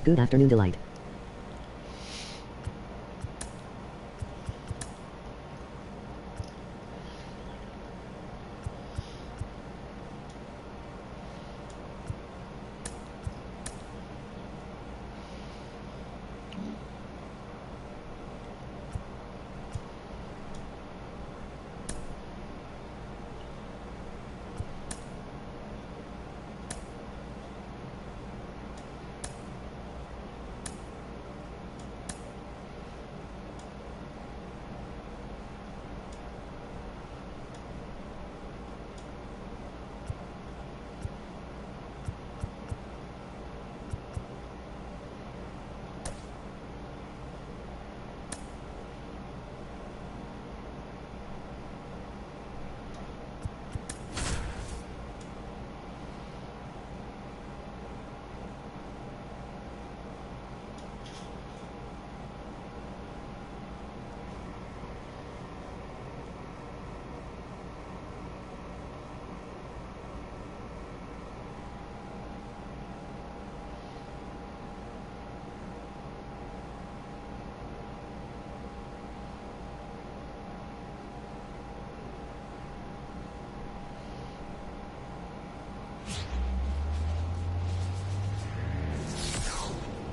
Good afternoon, Delight.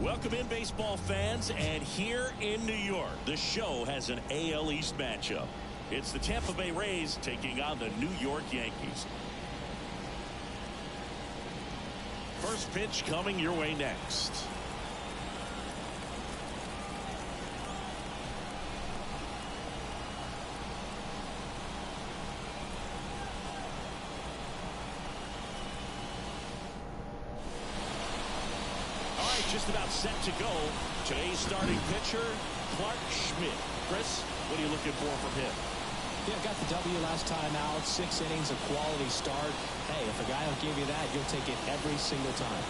Welcome in, baseball fans, and here in New York, the show has an AL East matchup. It's the Tampa Bay Rays taking on the New York Yankees. First pitch coming your way next. Just about set to go. Today's starting pitcher, Clarke Schmidt. Chris, what are you looking for from him? Yeah, got the W last time out. 6 innings, a quality start. Hey, if a guy will give you that, you'll take it every single time.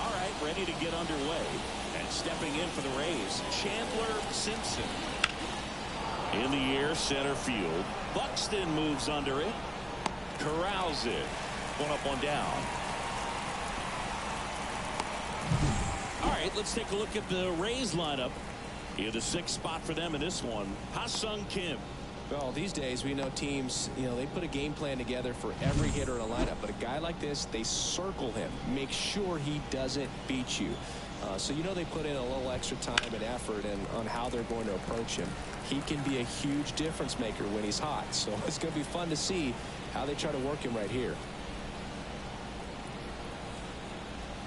All right, ready to get underway. And stepping in for the Rays, Chandler Simpson. In the air, center field. Buxton moves under it. Corrals it. One up, one down. All right, let's take a look at the Rays lineup. In the 6th spot for them in this one, Ha-Sung Kim. Well, these days we know teams, they put a game plan together for every hitter in a lineup. But a guy like this, they circle him, make sure he doesn't beat you. So they put in a little extra time and effort on how they're going to approach him. He can be a huge difference maker when he's hot. So it's going to be fun to see how they try to work him right here.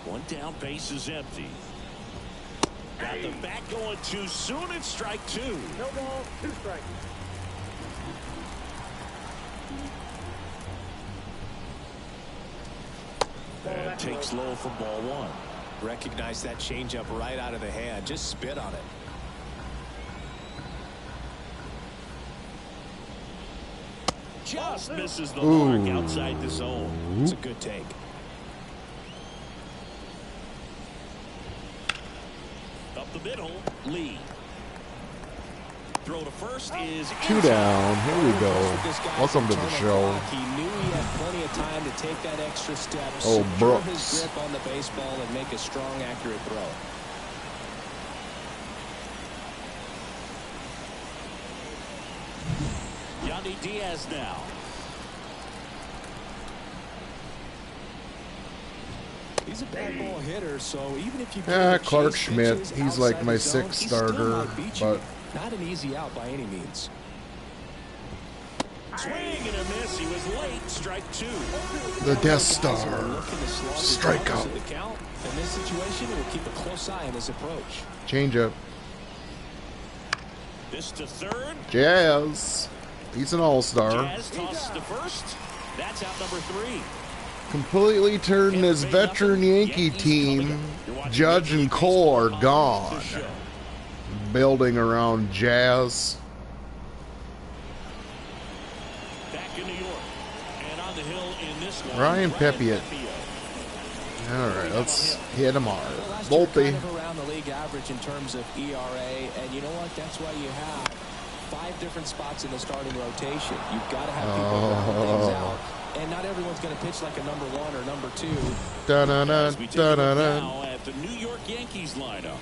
One down, base is empty. Got the bat going too soon. It's strike 2. No ball, 2 strikes. And takes low for ball 1. Recognize that changeup right out of the hand. Just spit on it. Just misses the mark outside the zone. It's a good take. Up the middle, Lee. Throw to first is 2 down. Here we go. Welcome to the show. He knew he had plenty of time to take that extra step. Oh, Brooks. His grip on the baseball and make a strong, accurate throw. Yandy Diaz now. He's a bad ball hitter, so even if you Clarke Schmidt, he's like my 6th starter, but not an easy out by any means. Swing and a miss. He was late. Strike 2. the Death Star strikeout. In this situation, we'll keep a close eye on his approach. Changeup. This to third. Jazz. He's an all-star. Jazz tosses to first. That's out number 3. Completely turned his veteran Yankee team. Judge and Cole are gone. Building around Jazz. Back in New York. And on the hill in this one, Ryan Pepiot. All right, let's hit him hard. Volpe. Kind of around the league average in terms of ERA, and you know what? That's why you have 5 different spots in the starting rotation. You've got to have people round things out. And not everyone's going to pitch like a number 1 or number 2. As we take a look now at the New York Yankees lineup.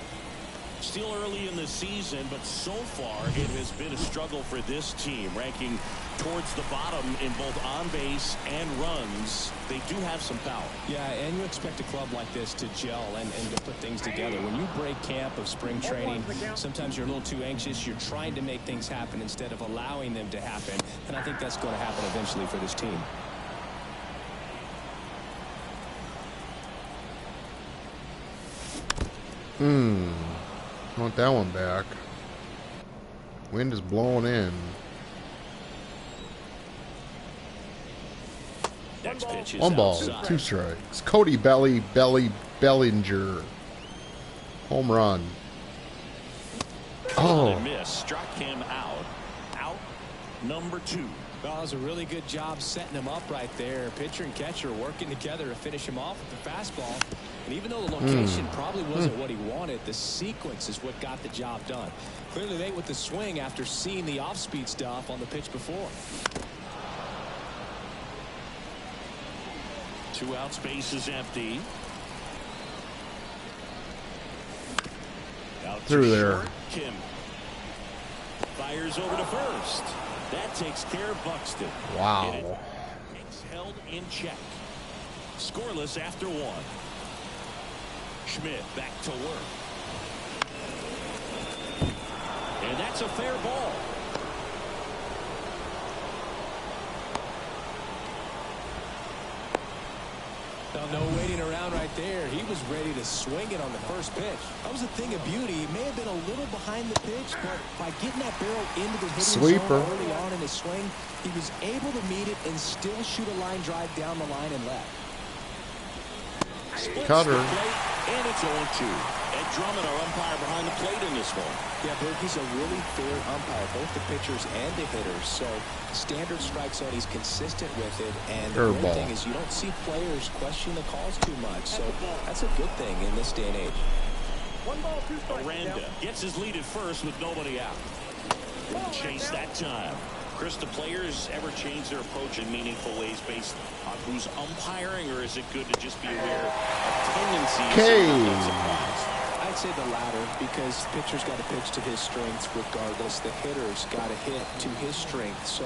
Still early in the season, but so far it has been a struggle for this team, ranking towards the bottom in both on base and runs. They do have some power. Yeah, and you expect a club like this to gel and to put things together. When you break camp of spring training, sometimes you're a little too anxious. You're trying to make things happen instead of allowing them to happen. And I think that's going to happen eventually for this team. I want that one back. Wind is blowing in. Next pitch is 1 ball, outside. 2 strikes. Cody Bellinger. Home run. Oh. Miss. Struck him out. Out number 2. Well, it was a really good job setting him up right there. Pitcher and catcher working together to finish him off with the fastball. And even though the location probably wasn't what he wanted, the sequence is what got the job done. Clearly late with the swing after seeing the off-speed stuff on the pitch before. 2 outs, base is empty. Out through there. Kim fires over to first. That takes care of Buxton. Wow. It's held in check. Scoreless after 1. Schmidt back to work. And that's a fair ball. No waiting around right there. He was ready to swing it on the first pitch. That was a thing of beauty. He may have been a little behind the pitch, but by getting that barrel into the hitting zone early on in his swing, he was able to meet it and still shoot a line drive down the line and left. Cutter. And it's 0-2. Ed Drummond, our umpire behind the plate in this one. Yeah, Bert, he's a really fair umpire, both the pitchers and the hitters. So standard strike zone, he's consistent with it. And the great thing is you don't see players question the calls too much. So that's a good thing in this day and age. 1 ball, 2 strikes. Aranda gets his lead at first with nobody out. Didn't chase that time. Chris, do players ever change their approach in meaningful ways based on who's umpiring, or is it good to just be aware of tendencies? I'd say the latter, because the pitcher's got to pitch to his strengths regardless. The hitter's got to hit to his strength. So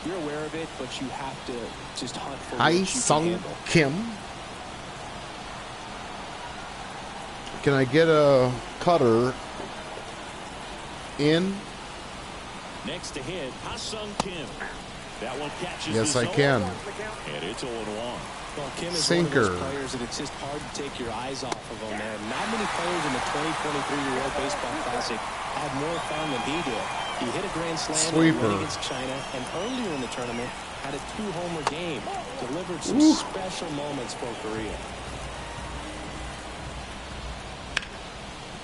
you're aware of it, but you have to just hunt for what you can handle. Kim. Can I get a cutter in? Next to hit, Ha-Sung Kim. That one catches. Yes, I can. And it's 0-1. Well, Kim is Sinker. one of those players that it's just hard to take your eyes off of him, man. Not many players in the 2023 World Baseball Classic had more fun than he did. He hit a grand slam against China, and earlier in the tournament had a 2-homer game. Delivered some special moments for Korea.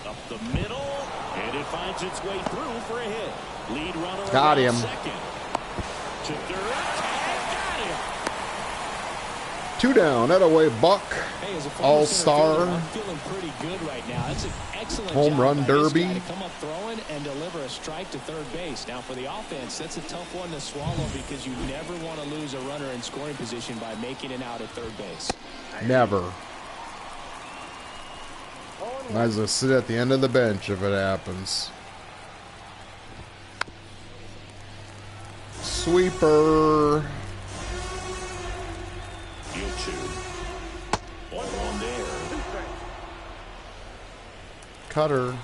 Up the middle, and it finds its way through for a hit. Lead runner got him. Second. To third, and got him. 2 down. That away, Buck. Hey, All-star. I'm feeling pretty good right now. That's an excellent home run derby. To come up throwing and deliver a strike to third base. Now for the offense, that's a tough one to swallow because you never want to lose a runner in scoring position by making it out at third base. Never. Might as well sit at the end of the bench if it happens. Sweeper. Field 2. 1-1 there. Cutter.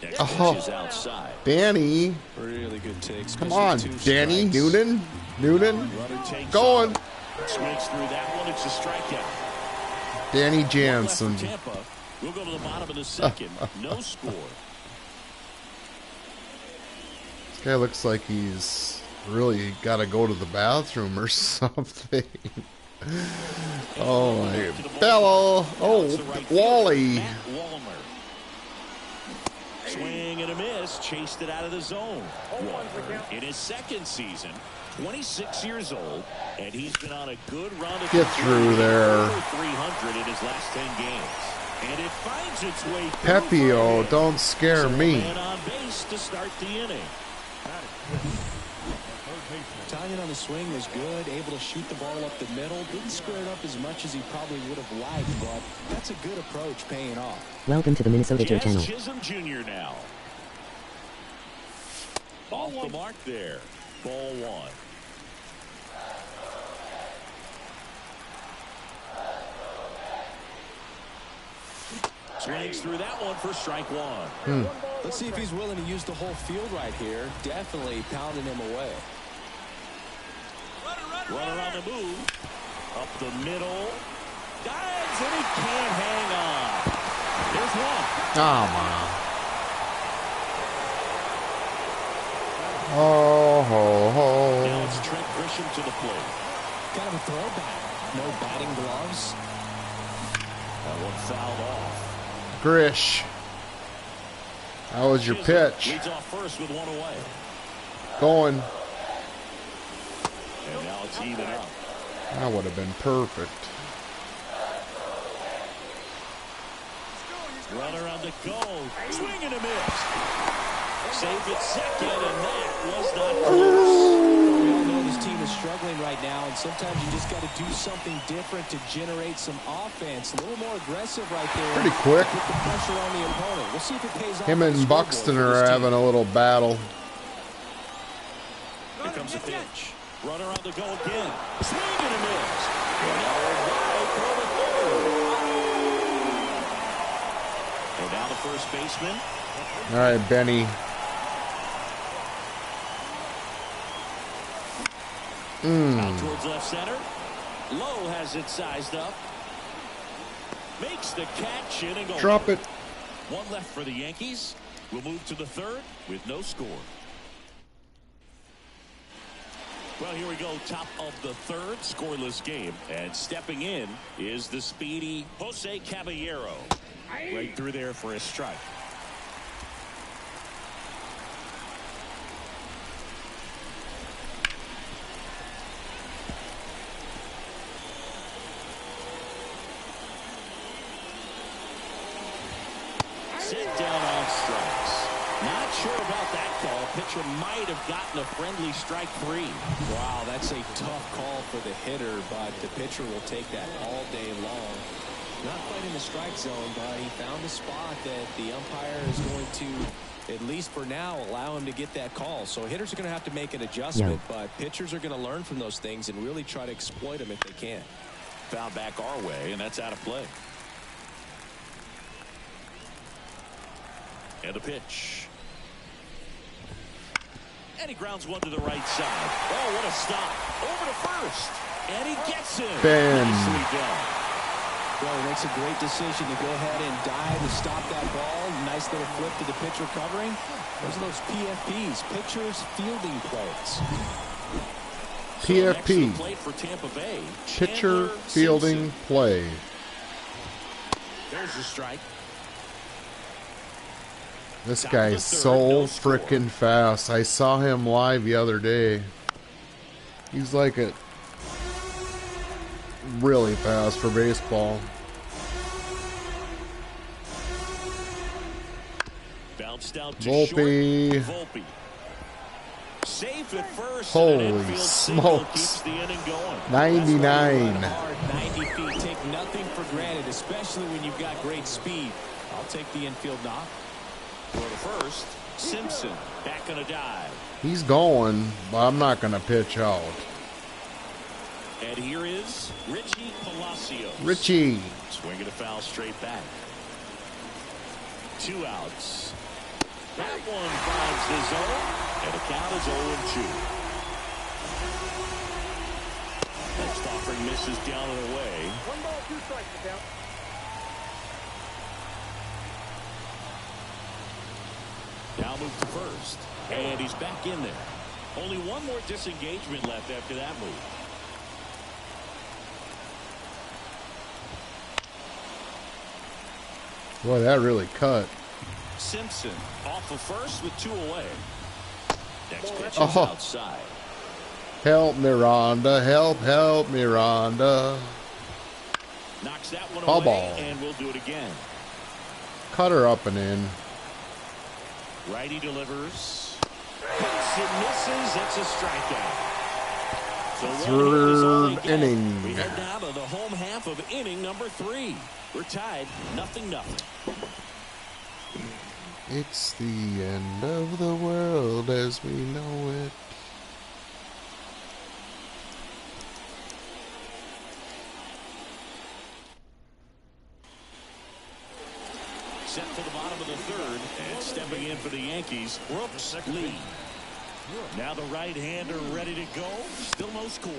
Next pitch is outside. Danny. Really good takes. Come on, Danny. Noonan. Going. Swings through that one. It's a strikeout. Danny Jansen. Tampa. We'll go to the bottom of the second. No score. This guy looks like he's really got to go to the bathroom or something. Oh, my. Bello. Oh, Wally. Swing and a miss. Chased it out of the zone. Walker, in his second season, 26 years old, and he's been on a good run. Get through there. 300 in his last 10 games. And it finds its way Pepio, don't scare me. Man on base to start the inning. Timing on the swing was good, able to shoot the ball up the middle. Didn't square it up as much as he probably would have liked, but that's a good approach paying off. Welcome to the Minnesota Joe channel. Chisholm Jr. now. Off the mark there. Ball one. Swings through that one for strike one. Let's see if he's willing to use the whole field right here. Definitely pounding him away. Runner on the move. Up the middle. Dives, and he can't hang on. There's one. Oh, man. Oh, ho, ho. Now it's Trent Grisham to the plate. Kind of a throwback. No batting gloves. That one fouled off. Grish. That was your pitch. Leads off first with one away. Going. And now it's even up. That would have been perfect. Runner on the go. Swing and a miss. Saved it second, and that was not close. We all know this team is struggling right now, and sometimes you just got to do something different to generate some offense. A little more aggressive right there. Pretty quick. Put the pressure on the opponent. We'll see if it pays off. Him and Buxton are having a little battle. Here comes the pitch. Runner on the go again. Swing and a miss. And now the first baseman. All right, Benny. Out towards left center. Lowe has it sized up. Makes the catch, in and goal. Drop it. One left for the Yankees. We'll move to the third with no score. Well, here we go. Top of the third, scoreless game. And stepping in is the speedy Jose Caballero. Right through there for a strike. Sit down on strikes. Not sure about that call. Pitcher might have gotten a friendly strike three. Wow, that's a tough call for the hitter, but the pitcher will take that all day long. Not quite in the strike zone, but he found a spot that the umpire is going to, at least for now, allow him to get that call. So hitters are going to have to make an adjustment, but pitchers are going to learn from those things and really try to exploit them if they can. Foul back our way, and that's out of play. And a pitch. And he grounds one to the right side. Oh, what a stop. Over to first. And he gets him. Ben. Nicely done. Well, he makes a great decision to go ahead and dive to stop that ball. Nice little flip to the pitcher covering. Those are those PFPs, pitchers fielding plays. PFP. So plate for Tampa Bay. Pitcher Chandler fielding Simpson. play. There's the strike. This Top of the guy's third, so no score. freaking fast. I saw him live the other day. He's like a really fast for baseball. Bounced out to Volpe. short. Volpe. Safe at first. Holy and an infield single smokes. keeps the inning going. 99. Hard, 90 feet. Take nothing for granted, especially when you've got great speed. I'll take the infield knock. For the first, Simpson back on a dive. He's going, but I'm not going to pitch out. And here is Richie Palacios. Richie. Swinging a foul straight back. 2 outs. That one finds the zone, and the count is 0-2. Next offering misses down and away. 1 ball, 2 strikes, count. Now move to first, and he's back in there. Only one more disengagement left after that move. Boy, that really cut. Simpson off of first with 2 away. Next pitch is Oh. outside. Help me, Rhonda. Help me, Rhonda. Knocks that one Foul away, ball. and we'll do it again. Cut her up and in. Righty delivers. Hits and misses. It's a strikeout. So Third inning. We head down to the home half of inning number 3. We're tied 0-0. It's the end of the world as we know it. Set for the bottom of the 3rd, and stepping in for the Yankees, Brooks Lee. Now the right-hander ready to go. Still no score.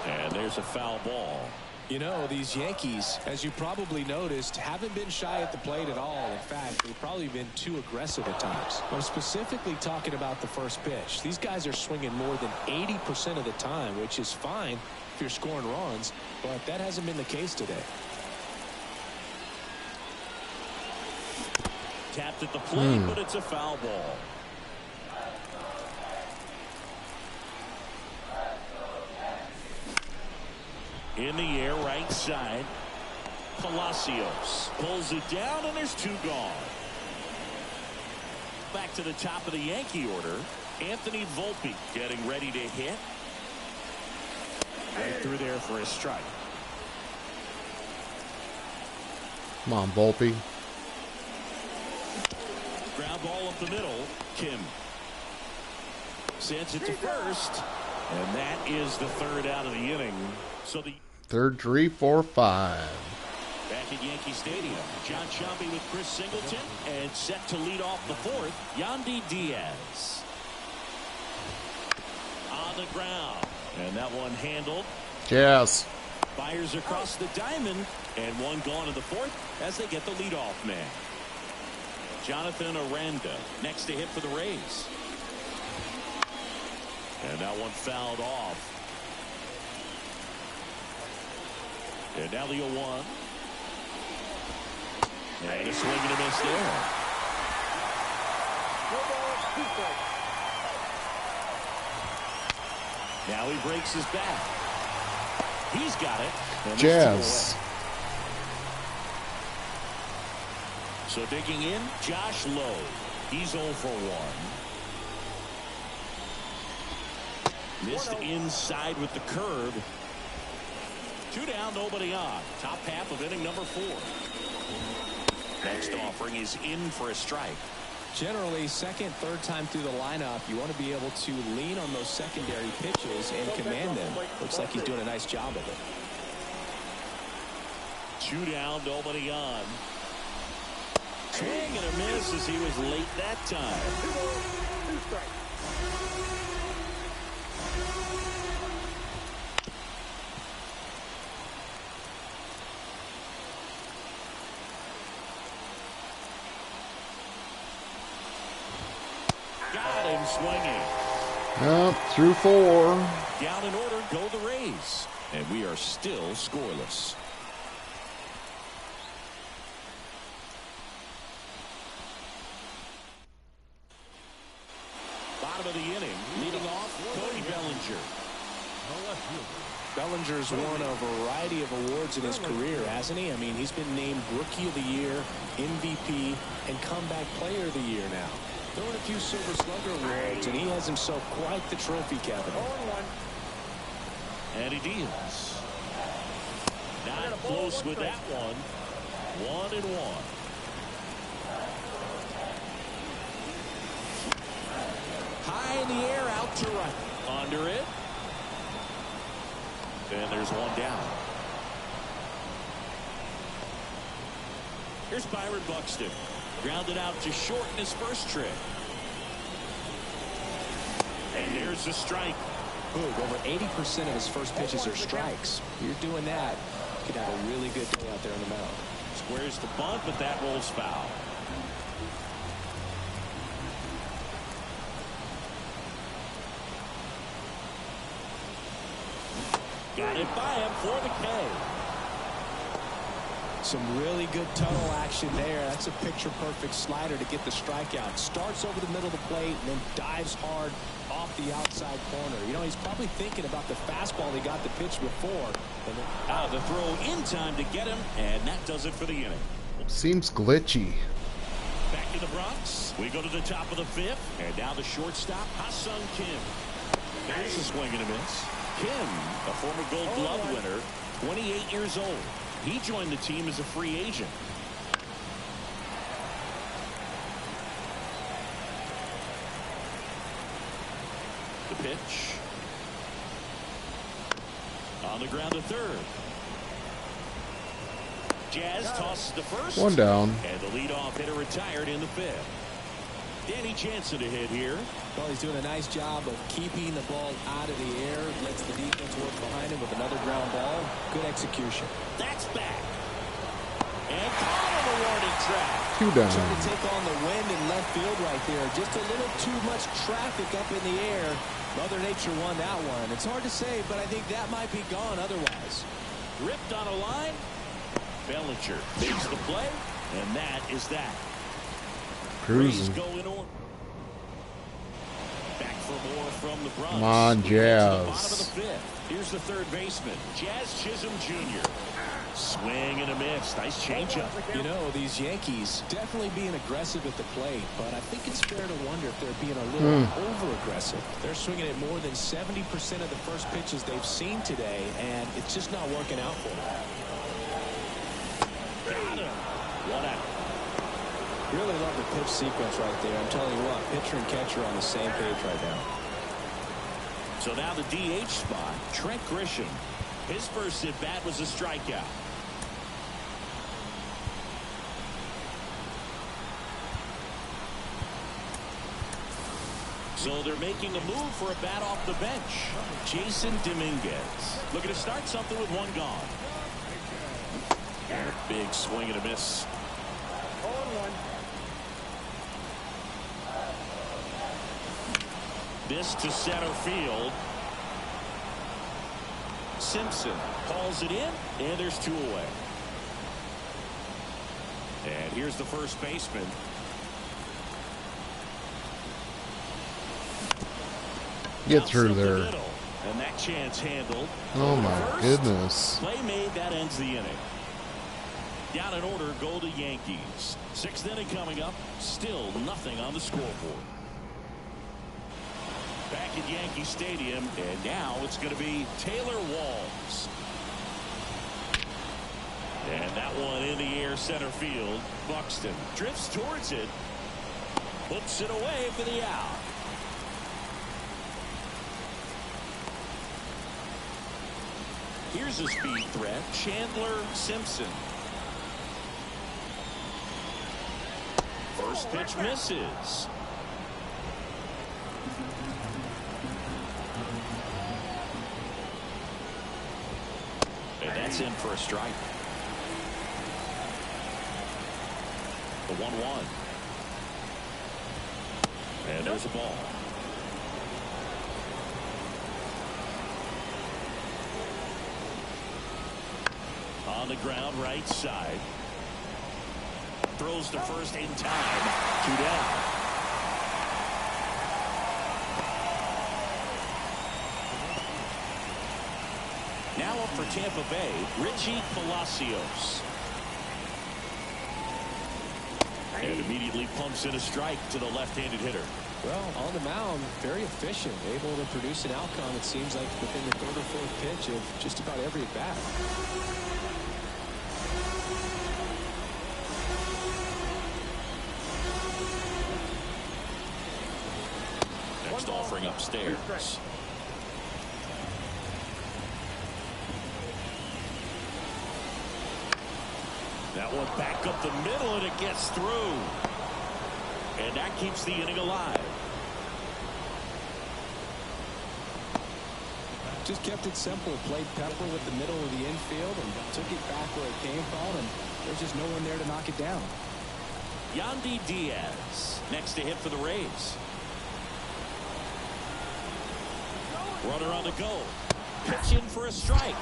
And there's a foul ball. You know, these Yankees, as you probably noticed, haven't been shy at the plate at all. In fact, they've probably been too aggressive at times. I'm specifically talking about the first pitch. These guys are swinging more than 80% of the time, which is fine if you're scoring runs, but that hasn't been the case today. Tapped at the plate, but it's a foul ball. In the air, right side. Palacios pulls it down, and there's 2 gone. Back to the top of the Yankee order. Anthony Volpe getting ready to hit. Right through there for a strike. Come on, Volpe. Ground ball up the middle. Kim sends it to first, and that is the 3rd out of the inning. So the 3rd, 3, 4, 5. back at Yankee Stadium, John Shelby with Chris Singleton, and set to lead off the 4th, Yandy Diaz. On the ground, and that one handled. Yes. Fires across the diamond, and 1 gone in the 4th as they get the leadoff man. Jonathan Aranda next to hit for the Rays. And that one fouled off. And now the 0-1. And a swing and a miss there. Now he breaks his back. He's got it. Jazz. So digging in, Josh Lowe. He's 0 for 1. Missed inside with the curve. 2 down, nobody on. Top half of inning number 4. Next offering is in for a strike. Generally, 2nd, 3rd time through the lineup, you want to be able to lean on those secondary pitches and command them. Looks like he's doing a nice job of it. 2 down, nobody on. Swing and a miss as he was late that time. Got him swinging. Through 4. Down in order, go the Rays. And we are still scoreless. Bottom of the inning, leading off, Cody Bellinger. Bellinger's won a variety of awards in his career, hasn't he? I mean, he's been named Rookie of the Year, MVP, and Comeback Player of the Year now. Throwing a few Silver Slugger awards, and he has himself quite the trophy cabinet. And he deals. Not close with that one. 1-1. High in the air, out to right. Under it. And there's 1 down. Here's Byron Buxton. Grounded out to short in his first trip. And there's the strike. Boog, over 80% of his first pitches are strikes. You're doing that, you could have a really good day out there on the mound. Squares the bunt, but that rolls foul. Got it by him for the K. Some really good tunnel action there. That's a picture-perfect slider to get the strikeout. Starts over the middle of the plate and then dives hard off the outside corner. You know, he's probably thinking about the fastball he got the pitch before. The throw in time to get him, and that does it for the inning. Seems glitchy. Back in the Bronx, we go to the top of the fifth, and now the shortstop, Ha-Sung Kim. There's a swing and a miss. Kim, a former Gold Glove winner, 28 years old. He joined the team as a free agent. The pitch. On the ground to third. Jazz tosses the first. One down. And the leadoff hitter retired in the fifth. Danny Jansen to hit here. Well, he's doing a nice job of keeping the ball out of the air. Lets the defense work behind him with another ground ball. Good execution. That's back. And caught on the warning track. 2 down. Trying to take on the wind in left field right there. Just a little too much traffic up in the air. Mother Nature won that one. It's hard to say, but I think that might be gone otherwise. Ripped on a line. Bellinger makes the play, and that is that. Cruising. Going on. Back for more from the Bronx. Come on, Jazz. Bottom of the fifth. Here's the third baseman, Jazz Chisholm Jr. Swing and a miss. Nice changeup. You know, these Yankees definitely being aggressive at the plate, but I think it's fair to wonder if they're being a little over-aggressive. They're swinging at more than 70% of the first pitches they've seen today, and it's just not working out for them. Got him. 1 out. Really love the pitch sequence right there. I'm telling you what, pitcher and catcher on the same page right now. So now the DH spot, Trent Grisham. His first at bat was a strikeout. So they're making a move for a bat off the bench. Jason Dominguez looking to start something with 1 gone. And a big swing and a miss. 0-1. This to center field. Simpson hauls it in, and there's 2 away. And here's the first baseman. Get through there. And that chance handled. Oh my goodness. Play made, that ends the inning. Down in order go the Yankees. 6th inning coming up. Still nothing on the scoreboard. Back at Yankee Stadium, and now it's going to be Taylor Walls. And that one in the air center field. Buxton drifts towards it. Puts it away for the out. Here's a speed threat, Chandler Simpson. First pitch misses. And that's in for a strike. The 1-1. And there's a ball. On the ground, right side. Throws to first in time. 2 down. Now up for Tampa Bay, Richie Palacios. And immediately pumps in a strike to the left-handed hitter. Well, on the mound, very efficient, able to produce an outcome, it seems like, within the 3rd or 4th pitch of just about every at bat. Next offering upstairs. That one back up the middle, and it gets through. And that keeps the inning alive. Just kept it simple, played pepper with the middle of the infield and took it back where it came from, and there's just no one there to knock it down. Yandy Diaz next to hit for the Rays. Runner on the go. Pitch in for a strike.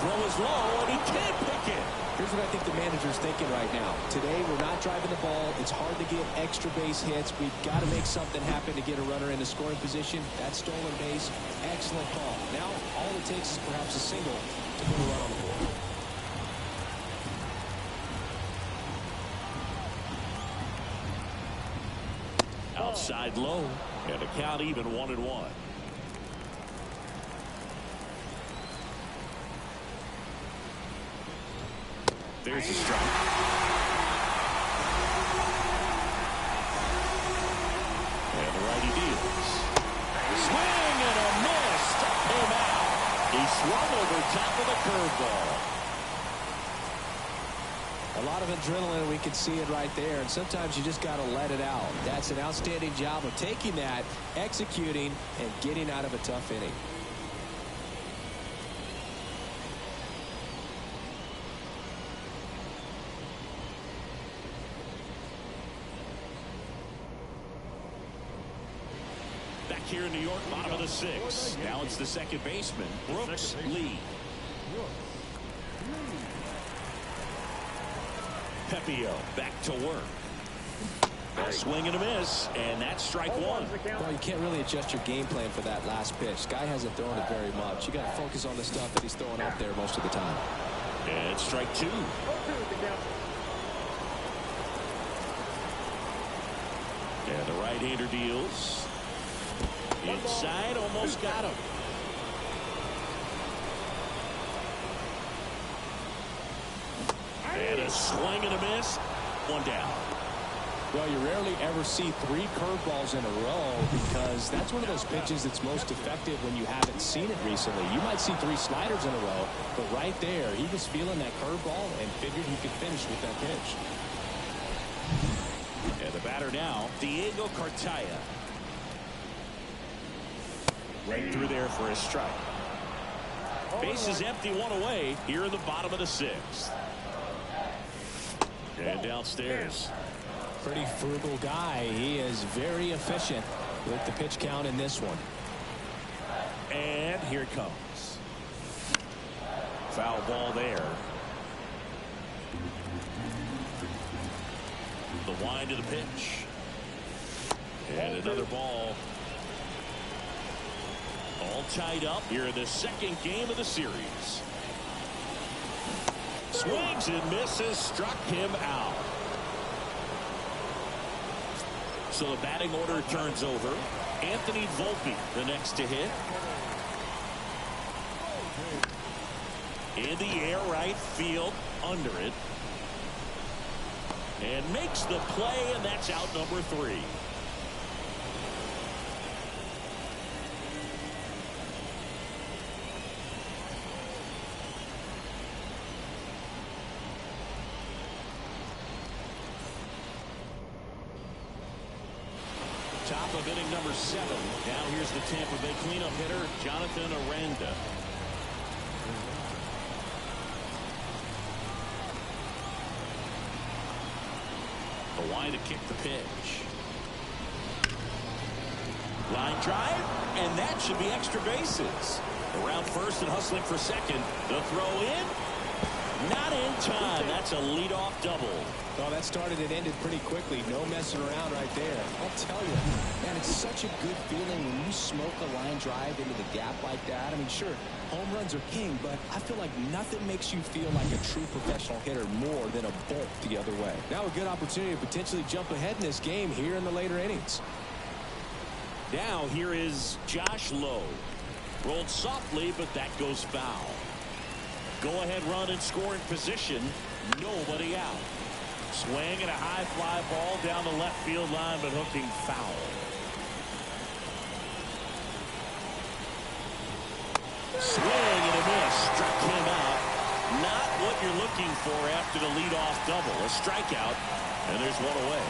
Throw is low, and he can't pick it. Here's what I think the manager's thinking right now. Today, we're not driving the ball. It's hard to get extra base hits. We've got to make something happen to get a runner in the scoring position. That stolen base, excellent call. Now, all it takes is perhaps a single to put a run on the board. Outside low, and a count even 1-1. There's a strike. And the righty deals. Swing and a miss. Struck him out. He swung over top of the curveball. A lot of adrenaline, we can see it right there, and sometimes you just got to let it out. That's an outstanding job of taking that, executing, and getting out of a tough inning. Back here in New York, bottom of the 6th. Now it's the second baseman, Brooks Lee. Pepio back to work. A swing and a miss, and that's strike 1. Well, you can't really adjust your game plan for that last pitch. Guy hasn't thrown it very much. You got to focus on the stuff that he's throwing up there most of the time. And strike 2. And the right-hander deals. Inside, almost got him. And a swing and a miss. 1 down. Well, you rarely ever see 3 curveballs in a row because that's one of those pitches that's most effective when you haven't seen it recently. You might see 3 sliders in a row, but right there, he was feeling that curveball and figured he could finish with that pitch. And the batter now, Diego Cartaya. Right through there for a strike. Base is empty, 1 away here in the bottom of the 6th. And downstairs. Pretty frugal guy. He is very efficient with the pitch count in this one. And here it comes. Foul ball there. The wind of the pitch. And another ball. All tied up here in the second game of the series. Swings and misses, struck him out. So the batting order turns over. Anthony Volpe, the next to hit. In the air, right field, under it. And makes the play, and that's out number 3. Top of inning number 7. Now here's the Tampa Bay cleanup hitter, Jonathan Aranda. The line to kick the pitch. Line drive, and that should be extra bases. Around first and hustling for second. The throw in. Not in time. That's a leadoff double. Well, that started and ended pretty quickly. No messing around right there. I'll tell you, man, it's such a good feeling when you smoke a line drive into the gap like that. I mean, sure, home runs are king, but I feel like nothing makes you feel like a true professional hitter more than a bolt the other way. Now a good opportunity to potentially jump ahead in this game here in the later innings. Now here is Josh Lowe. Rolled softly, but that goes foul. Go-ahead run in scoring position. Nobody out. Swing and a high fly ball down the left field line, but hooking foul. Swing and a miss. Struck him out. Not what you're looking for after the leadoff double. A strikeout, and there's 1 away.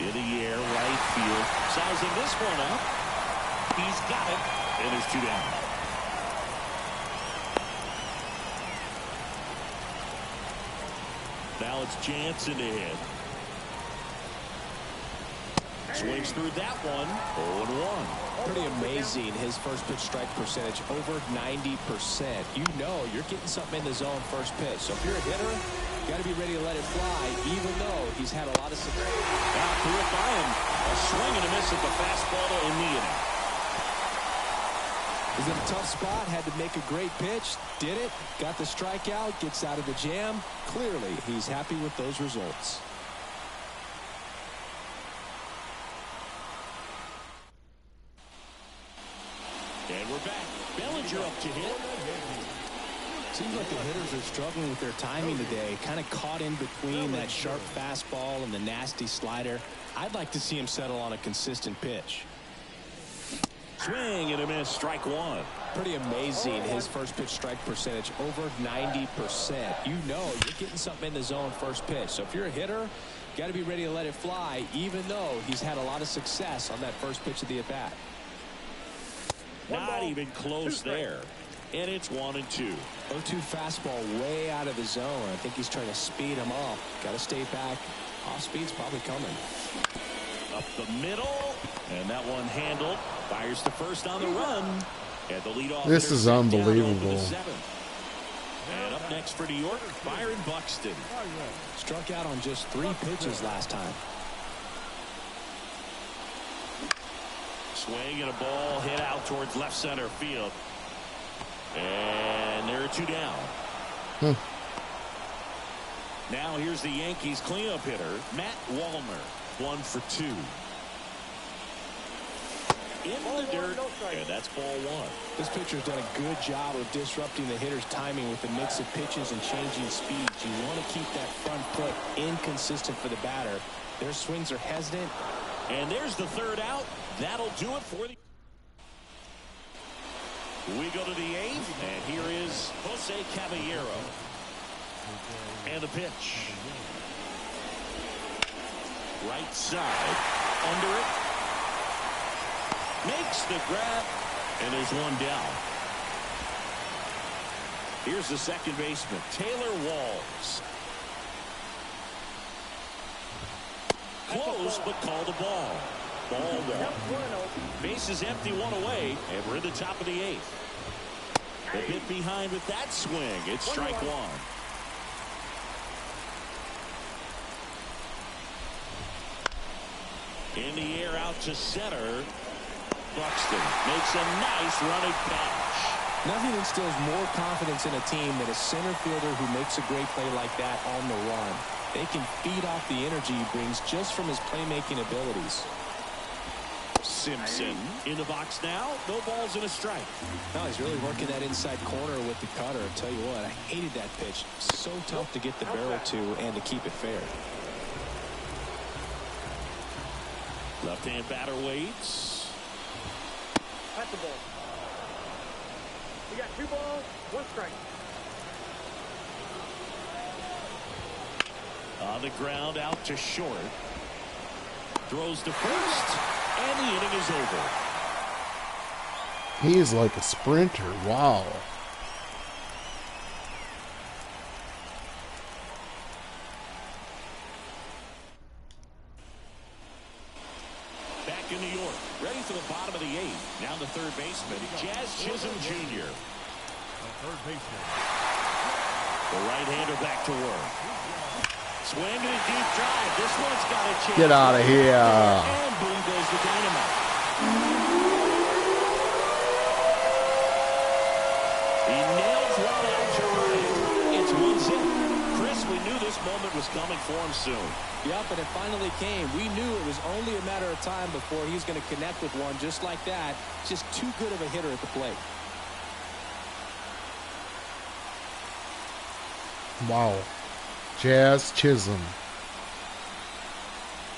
In the air, right field. Sizing this one up. He's got it, and there's 2 down. Now it's Jansen to hit. Swings through that one. 0-1. Pretty amazing, his first pitch strike percentage, over 90%. You know you're getting something in the zone first pitch. So if you're a hitter, you got to be ready to let it fly, even though he's had a lot of success. Now threw it by him. A swing and a miss at the fastball in the inning. He's in a tough spot, had to make a great pitch, did it, got the strikeout, gets out of the jam. Clearly, he's happy with those results. we're back. Bellinger up to hit. Seems like the hitters are struggling with their timing today. Kind of caught in between that sharp fastball and the nasty slider. I'd like to see him settle on a consistent pitch. Swing and a miss. Strike one. Pretty amazing, his first pitch strike percentage, over 90%. You know you're getting something in the zone first pitch. So if you're a hitter, you got to be ready to let it fly, even though he's had a lot of success on that first pitch of the at-bat. Not even close there. And it's 1-2. 0-2 fastball way out of the zone. I think he's trying to speed him up. Got to stay back. Off speed's probably coming. Up the middle. And that one handled. Fires to first on the run. And the leadoff. This is unbelievable. And up next for New York, Byron Buxton. Struck out on just 3 pitches last time. Swing and a ball hit out towards left center field. And there are 2 down. Now here's the Yankees cleanup hitter, Matt Wallner. 1 for 2. In the dirt, and that's ball 1. This pitcher's done a good job of disrupting the hitter's timing with the mix of pitches and changing speeds. You want to keep that front foot inconsistent for the batter. Their swings are hesitant. And there's the 3rd out. That'll do it for the... We go to the 8th, and here is Jose Caballero. And the pitch. Right side. Under it. Makes the grab. And there's 1 down. Here's the second baseman, Taylor Walls. Close, but called a ball. Ball 1. Base is empty, 1 away, and we're in the top of the 8th. A bit behind with that swing. It's strike 1. In the air out to center. Buxton makes a nice running catch. Nothing instills more confidence in a team than a center fielder who makes a great play like that on the run. They can feed off the energy he brings just from his playmaking abilities. Simpson in the box now. No balls and a strike. No, he's really working that inside corner with the cutter. I'll tell you what, I hated that pitch. So tough to get the barrel to and to keep it fair. Left-hand batter waits. That's the ball. We got 2 balls, 1 strike. On the ground, out to short. Throws to first, and the inning is over. He is like a sprinter. Wow. Back in New York, ready for the bottom of the 8th. Now the third baseman, Jazz Chisholm Jr. The right-hander back to work. Swing and a deep drive. This one's got a chance. Get out of here. And boom goes the dynamite. He nails one out to right. It's 1-0. Chris, we knew this moment was coming for him soon. Yep, and it finally came. We knew it was only a matter of time before he's going to connect with one just like that. Just too good of a hitter at the plate. Wow. Jazz Chisholm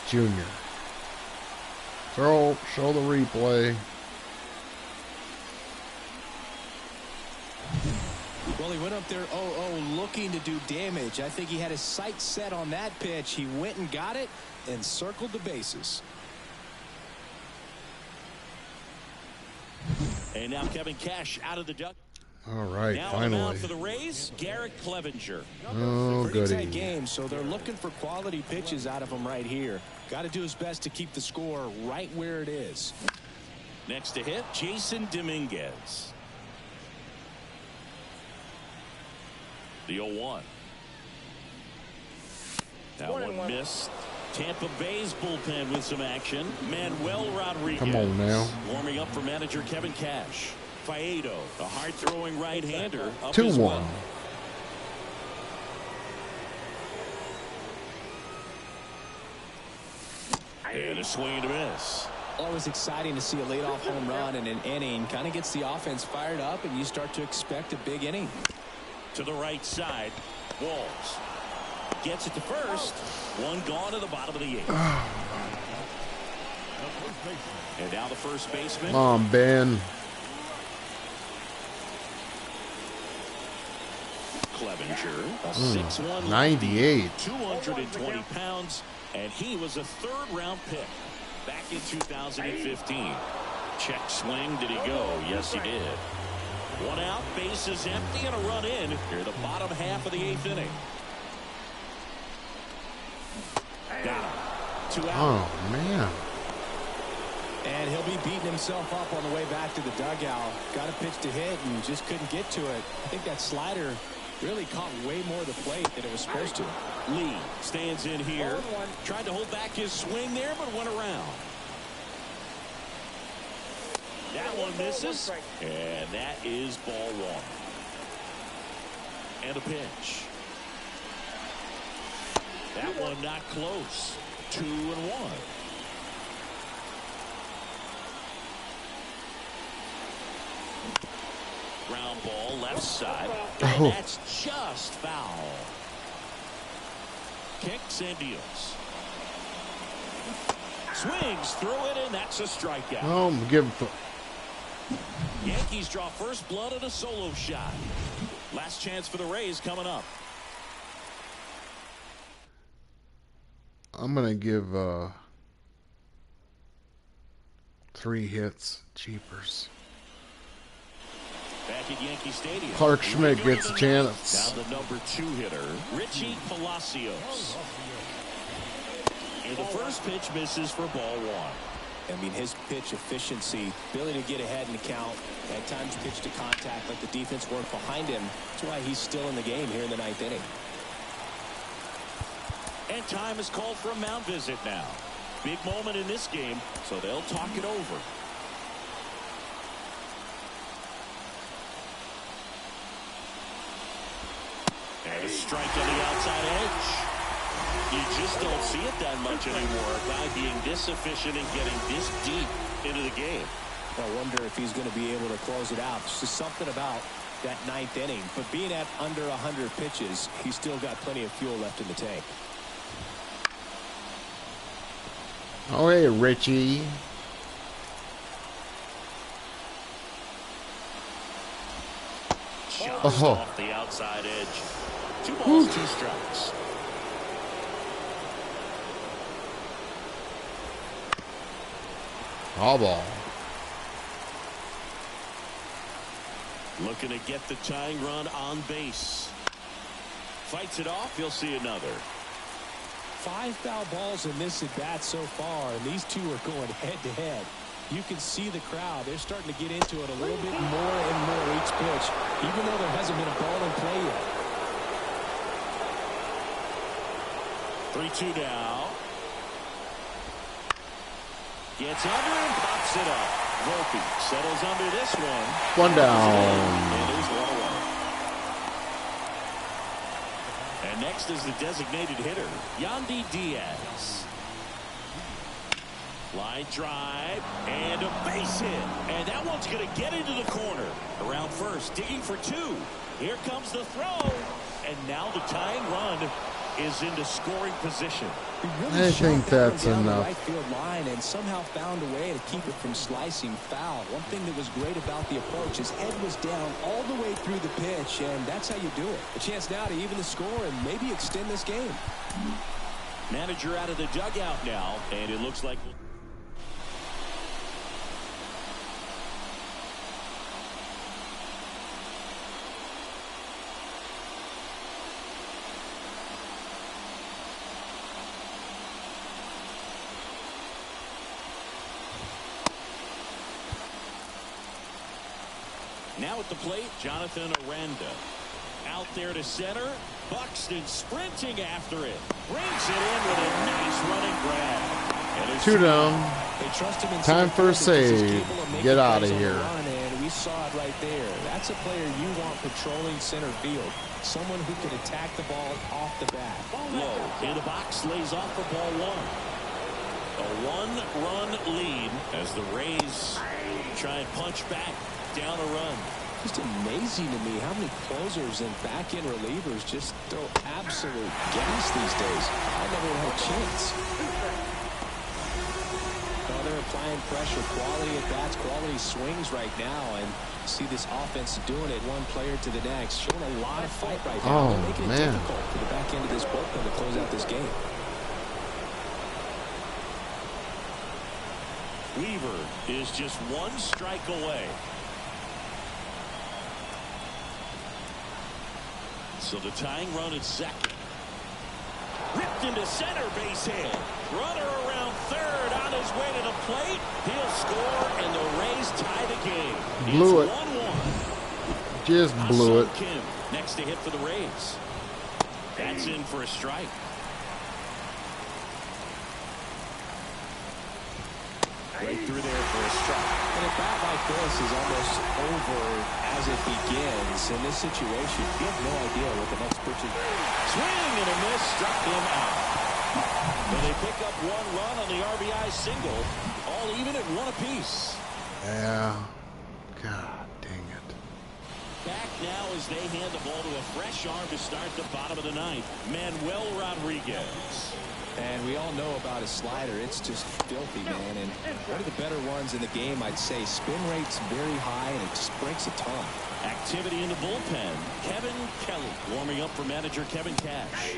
Jr. Show the replay. Well, he went up there 0-0 looking to do damage. I think he had his sights set on that pitch. He went and got it and circled the bases. And now Kevin Cash out of the duck. All right, now finally. for the Rays, Garrett Clevenger. Oh, Pretty goody. tight game, so they're looking for quality pitches out of him right here. Got to do his best to keep the score right where it is. Next to hit, Jason Dominguez. The 0-1. That one missed. Tampa Bay's bullpen with some action. Manuel Rodriguez. Come on now. Warming up for manager Kevin Cash. Faedo, a hard-throwing right-hander. 2-1. Well. And a swing and a miss. Always exciting to see a leadoff home run in an inning. Kind of gets the offense fired up, and you start to expect a big inning. To the right side, Walls gets it to first. One gone to the bottom of the 8th. And now the first baseman. Come on, Ben. Clevenger, a 6'1", 98. 220 pounds, and he was a third-round pick back in 2015. Check swing. Did he go? Yes, he did. One out, bases empty, and a run in here the bottom half of the 8th inning. Got him. 2 out. Oh, man. And he'll be beating himself up on the way back to the dugout. Got a pitch to hit and just couldn't get to it. I think that slider really caught way more of the plate than it was supposed to. Lee stands in here. Tried to hold back his swing there, but went around. That one misses, and that is ball 1. And a pitch. That one not close. 2-1. Ground ball left side, and that's just foul. Kicks and deals. Swings through it, and that's a strikeout. Oh, give him. Yankees draw first blood on a solo shot. Last chance for the Rays coming up. I'm gonna give 3 hits. Jeepers. Back at Yankee Stadium. Clark Schmidt gets a chance. Now the number 2 hitter, Richie Palacios. And the first pitch misses for ball 1. I mean, his pitch efficiency, ability to get ahead in the count, at times pitch to contact, let the defense work behind him. That's why he's still in the game here in the 9th inning. And time is called for a mound visit now. Big moment in this game, so they'll talk it over. And a strike on the outside edge. You just don't see it that much anymore. A guy being this efficient and getting this deep into the game. I wonder if he's going to be able to close it out. There's just something about that 9th inning. But being at under 100 pitches, he's still got plenty of fuel left in the tank. Oh, hey, Richie. Shot off the outside edge. 2 balls, 2 strikes. All ball. Looking to get the tying run on base. Fights it off. You'll see another. 5 foul balls in this at bat so far, and these two are going head to head. You can see the crowd. They're starting to get into it a little bit more and more each pitch, even though there hasn't been a ball in play yet. 3-2 now. Gets under and pops it up. Volpe settles under this one. 1 down. And there's 1 away. And next is the designated hitter, Yandy Diaz. Line drive and a base hit. And that one's going to get into the corner. Around first, digging for 2. Here comes the throw. And now the tying run is into scoring position. I think that's down enough. the right field line and somehow found a way to keep it from slicing foul. One thing that was great about the approach, his head was down all the way through the pitch, and that's how you do it. A chance now to even the score and maybe extend this game. Manager out of the dugout now, and it looks like now at the plate, Jonathan Aranda. Out there to center. Buxton sprinting after it. Brings it in with a nice running grab. And 2 down. They trust him in Time for a save. Get out of here. And we saw it right there. That's a player you want patrolling center field. Someone who can attack the ball off the bat. Low in the box, lays off for ball 1. A one-run lead as the Rays try and punch back down a run. Just amazing to me how many closers and back-end relievers just throw absolute gas these days. I never had a chance. Oh, they're applying pressure, quality at bats, quality swings right now, and see this offense doing it one player to the next, showing a lot of fight right now. Oh, they're making it difficult for the back end of this bullpen to close out this game. Weaver is just one strike away. So the tying run at second. Ripped into center, base hit. Runner around third on his way to the plate. He'll score, and the Rays tie the game. Blew it's it. 1-1. Just blew it. Kim next to hit for the Rays. That's in for a strike. Right through there for a strike. And a bat like this is almost over as it begins. In this situation, you have no idea what the next pitch is. Swing and a miss, struck him out. So they pick up one run on the RBI single, all even at one apiece. Yeah. God dang it. Back now as they hand the ball to a fresh arm to start the bottom of the ninth, Manuel Rodriguez. And we all know about his slider. It's just filthy, man. And one of the better ones in the game, I'd say. Spin rate's very high, and it just breaks a ton. Activity in the bullpen. Kevin Kelly warming up for manager Kevin Cash.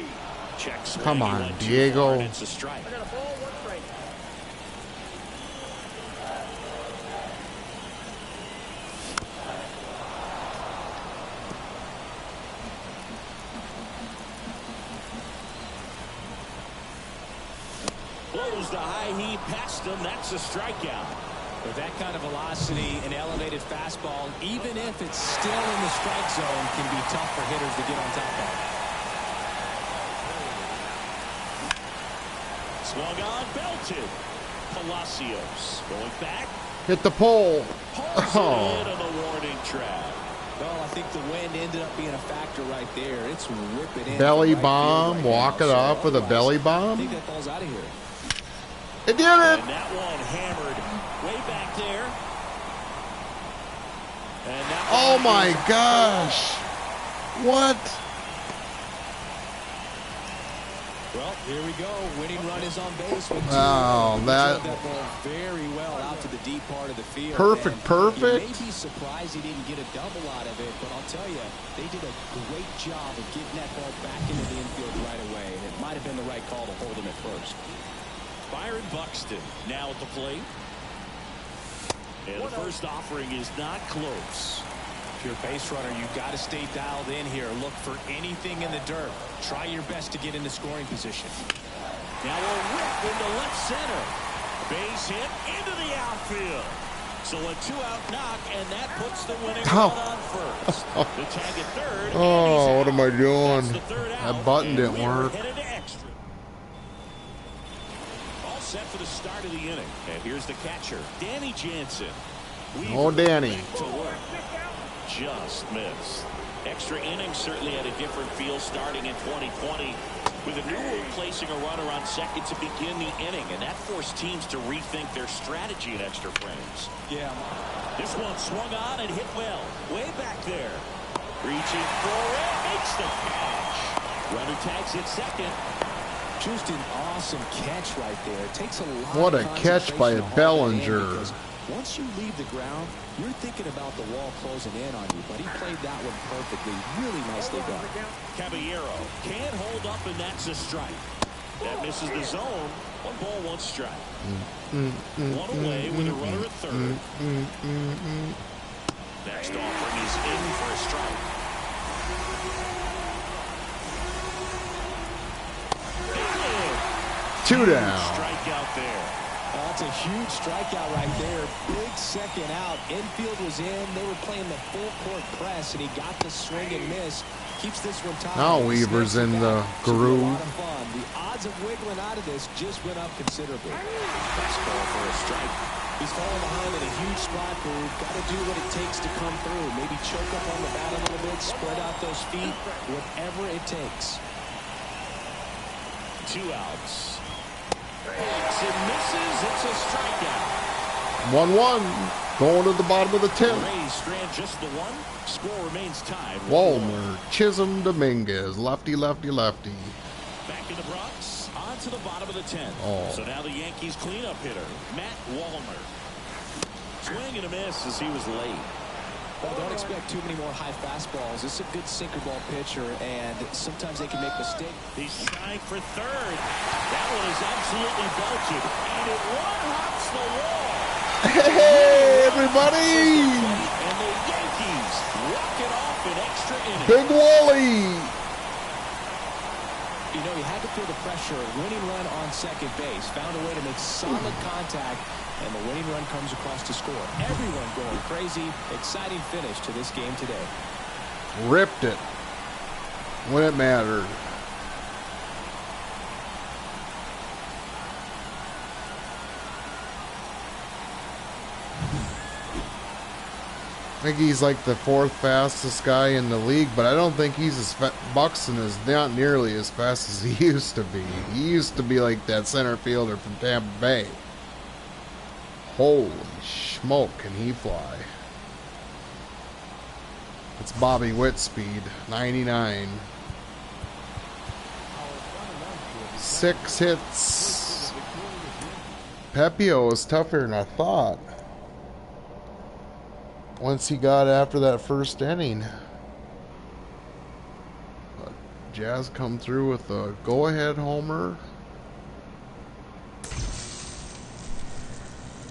Checks. Come on, Diego. It's a strike. I got a ball, one strike. Blows the high heat past him. That's a strikeout. With that kind of velocity, an elevated fastball, even if it's still in the strike zone, can be tough for hitters to get on top of. Swung on, belted. Palacios going back. Hit the pole. Pulls Oh. it in on the warning track. Well, I think the wind ended up being a factor right there. It's ripping in. Belly from right bomb. field right Walk now. it So off with a belly I think bomb. that ball's out of here. It did it. And that one hammered way back there. And that Oh one my is- gosh. What? Well, here we go. Winning run is on base. With two. Oh, He that- drove that ball very well out to the deep part of the field. Perfect, And perfect. You may be surprised he didn't get a double out of it, but I'll tell you, they did a great job of getting that ball back into the infield right away. And it might have been the right call to hold him at first. Byron Buxton now at the plate. And the first offering is not close. If you're a base runner, you've got to stay dialed in here. Look for anything in the dirt. Try your best to get into scoring position. Now a rip into left center. Base hit into the outfield. So a two-out knock, and that puts the winning Oh. run on first. The tag at third. and Oh, he's what am I out. doing? That's the third That out, button and didn't we are work. headed to extra. All set for the start of the inning. And here's the catcher, Danny Jansen. Oh, Danny. To work. Just missed. Extra innings certainly had a different feel starting in 2020 with a new rule placing a runner on second to begin the inning, and that forced teams to rethink their strategy in extra frames. Yeah. This one swung on and hit well. Way back there. Reaching for it. Makes the catch. Runner tags at second. Just an awesome catch right there. It takes a lot What of a catch by concentration a to hold that in, Bellinger. because once you leave the ground, you're thinking about the wall closing in on you, but he played that one perfectly. Really nicely done. Caballero can't hold up, and that's a strike. That misses the zone. 1 ball, 1 strike. One away with a runner at third. Next offering is in for a strike. Two down. Strikeout there. That's a huge strikeout right there. Big second out. Infield was in. They were playing the full court press, and he got the swing and miss. Keeps this one tied. Now Weaver's in the Should be a groove. lot of fun. The odds of wiggling out of this just went up considerably. Fastball for a strike. He's falling behind in a huge spot, dude. Got to do what it takes to come through. Maybe choke up on the bat a little bit, spread out those feet, whatever it takes. 2 outs. It misses. It's a strikeout. 1-1. Going to the bottom of the 10th. Rays strand just the one. Score remains tied. Walner, Chisholm, Dominguez. Lefty, lefty, lefty. Back in the Bronx. On to the bottom of the 10th. Oh. So now the Yankees cleanup hitter, Matt Wallner. Swing and a miss as he was late. Well, don't expect too many more high fastballs. This is a good sinker ball pitcher, and sometimes they can make mistakes. He's trying for third. That one is absolutely belted, and it one-hops the wall. Hey, everybody! And the Yankees walk it off in extra innings. Big Wally! You know, he had to feel the pressure. Winning run on second base. Found a way to make solid contact, and the winning run comes across to score. Everyone going crazy. Exciting finish to this game today. Ripped it when it mattered. I think he's like the 4th fastest guy in the league, but I don't think he's as Buxton is not nearly as fast as he used to be. He used to be like that center fielder from Tampa Bay. Holy smoke, can he fly? It's Bobby Witt speed, 99. 6 hits. Pepio was tougher than I thought. Once he got after that first inning. But Jazz come through with a go-ahead homer.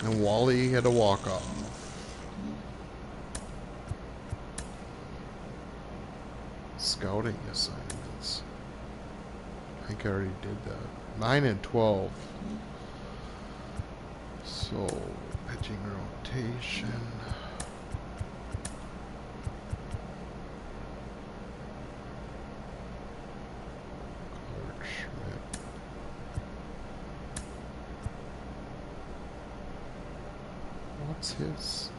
And Wally had a walk-off. Scouting assignments. I think I already did that. 9 and 12. So, pitching rotation. What's his?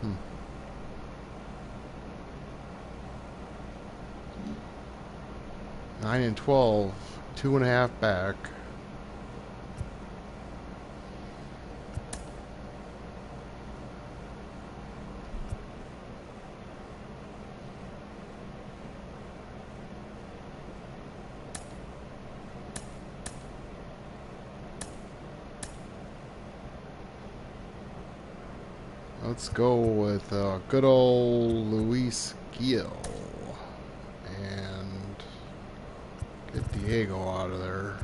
Hmm. Nine and 12, 2.5 back. Let's go with good old Luis Gil and get Diego out of there.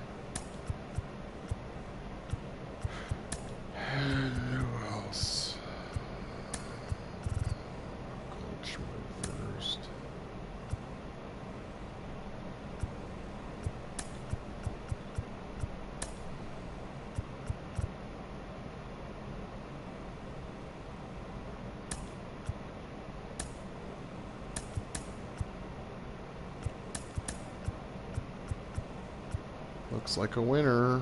And who else? Goldschmidt first. Looks like a winner.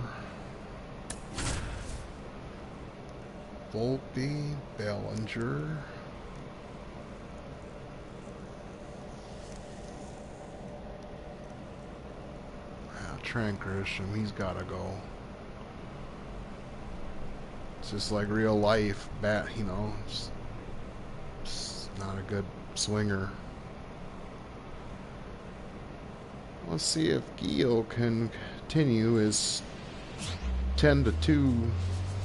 Volpe, Bellinger. Trent Grisham, he's got to go. It's just like real life bat, you know. Just not a good swinger. Let's see if Gio can continue his 10-2,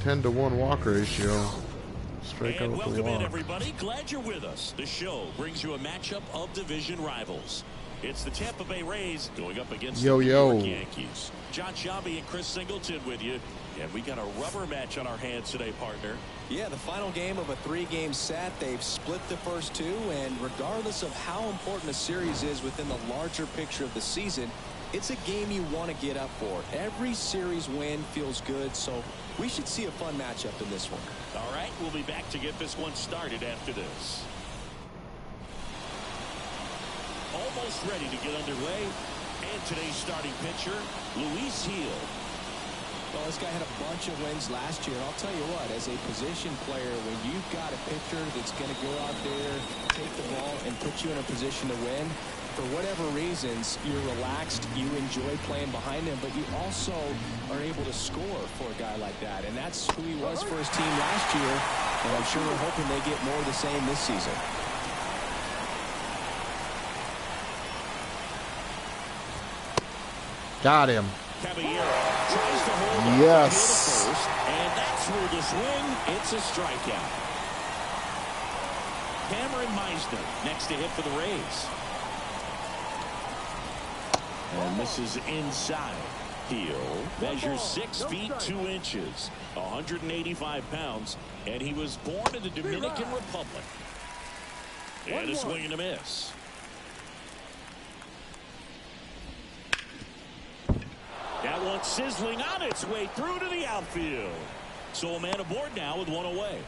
10-1 walk ratio. Strike out with the welcome in, walk. everybody. Glad you're with us. The show brings you a matchup of division rivals. It's the Tampa Bay Rays going up against the New York Yankees. John Sciambi and Chris Singleton with you. And we got a rubber match on our hands today, partner. Yeah, the final game of a 3-game set. They've split the first 2, and regardless of how important a series is within the larger picture of the season, it's a game you want to get up for. Every series win feels good, so we should see a fun matchup in this one. All right, we'll be back to get this one started after this. Almost ready to get underway. And today's starting pitcher, Luis Gil. Well, this guy had a bunch of wins last year. And I'll tell you what, as a position player, when you've got a pitcher that's going to go out there, take the ball, and put you in a position to win, for whatever reasons, you're relaxed, you enjoy playing behind him, but you also are able to score for a guy like that. And that's who he was for his team last year, and I'm sure we're hoping they get more of the same this season. Got him. Caballero tries to hold Yes. on to the first, and that's through the swing. It's a strikeout. Cameron Meisner next to hit for the Rays. And this is inside. Heel measures 6 feet 2 inches, 185 pounds, and he was born in the Dominican Republic. And a swing and a miss. That one sizzling on its way through to the outfield. So a man aboard now with one away.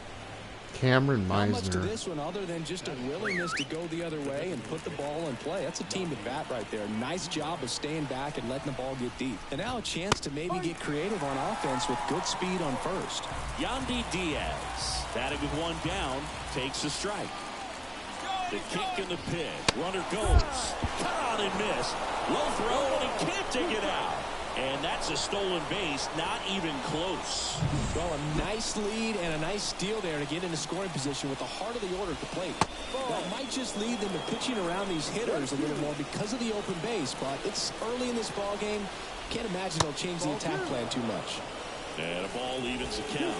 Cameron Not much to Meisner. this one other than just a willingness to go the other way and put the ball in play. That's a team at bat right there. Nice job of staying back and letting the ball get deep. And now a chance to maybe get creative on offense with good speed on first. Yandy Diaz, batting with one down, takes a strike. The kick and the pitch. Runner goes. Cut on and miss. Low throw, and he can't dig it out. And that's a stolen base, not even close. Well, a nice lead and a nice steal there to get into scoring position with the heart of the order at the plate. That might just lead them to pitching around these hitters a little more because of the open base, but it's early in this ball game. Can't imagine they'll change the attack plan too much. And a ball evens the count.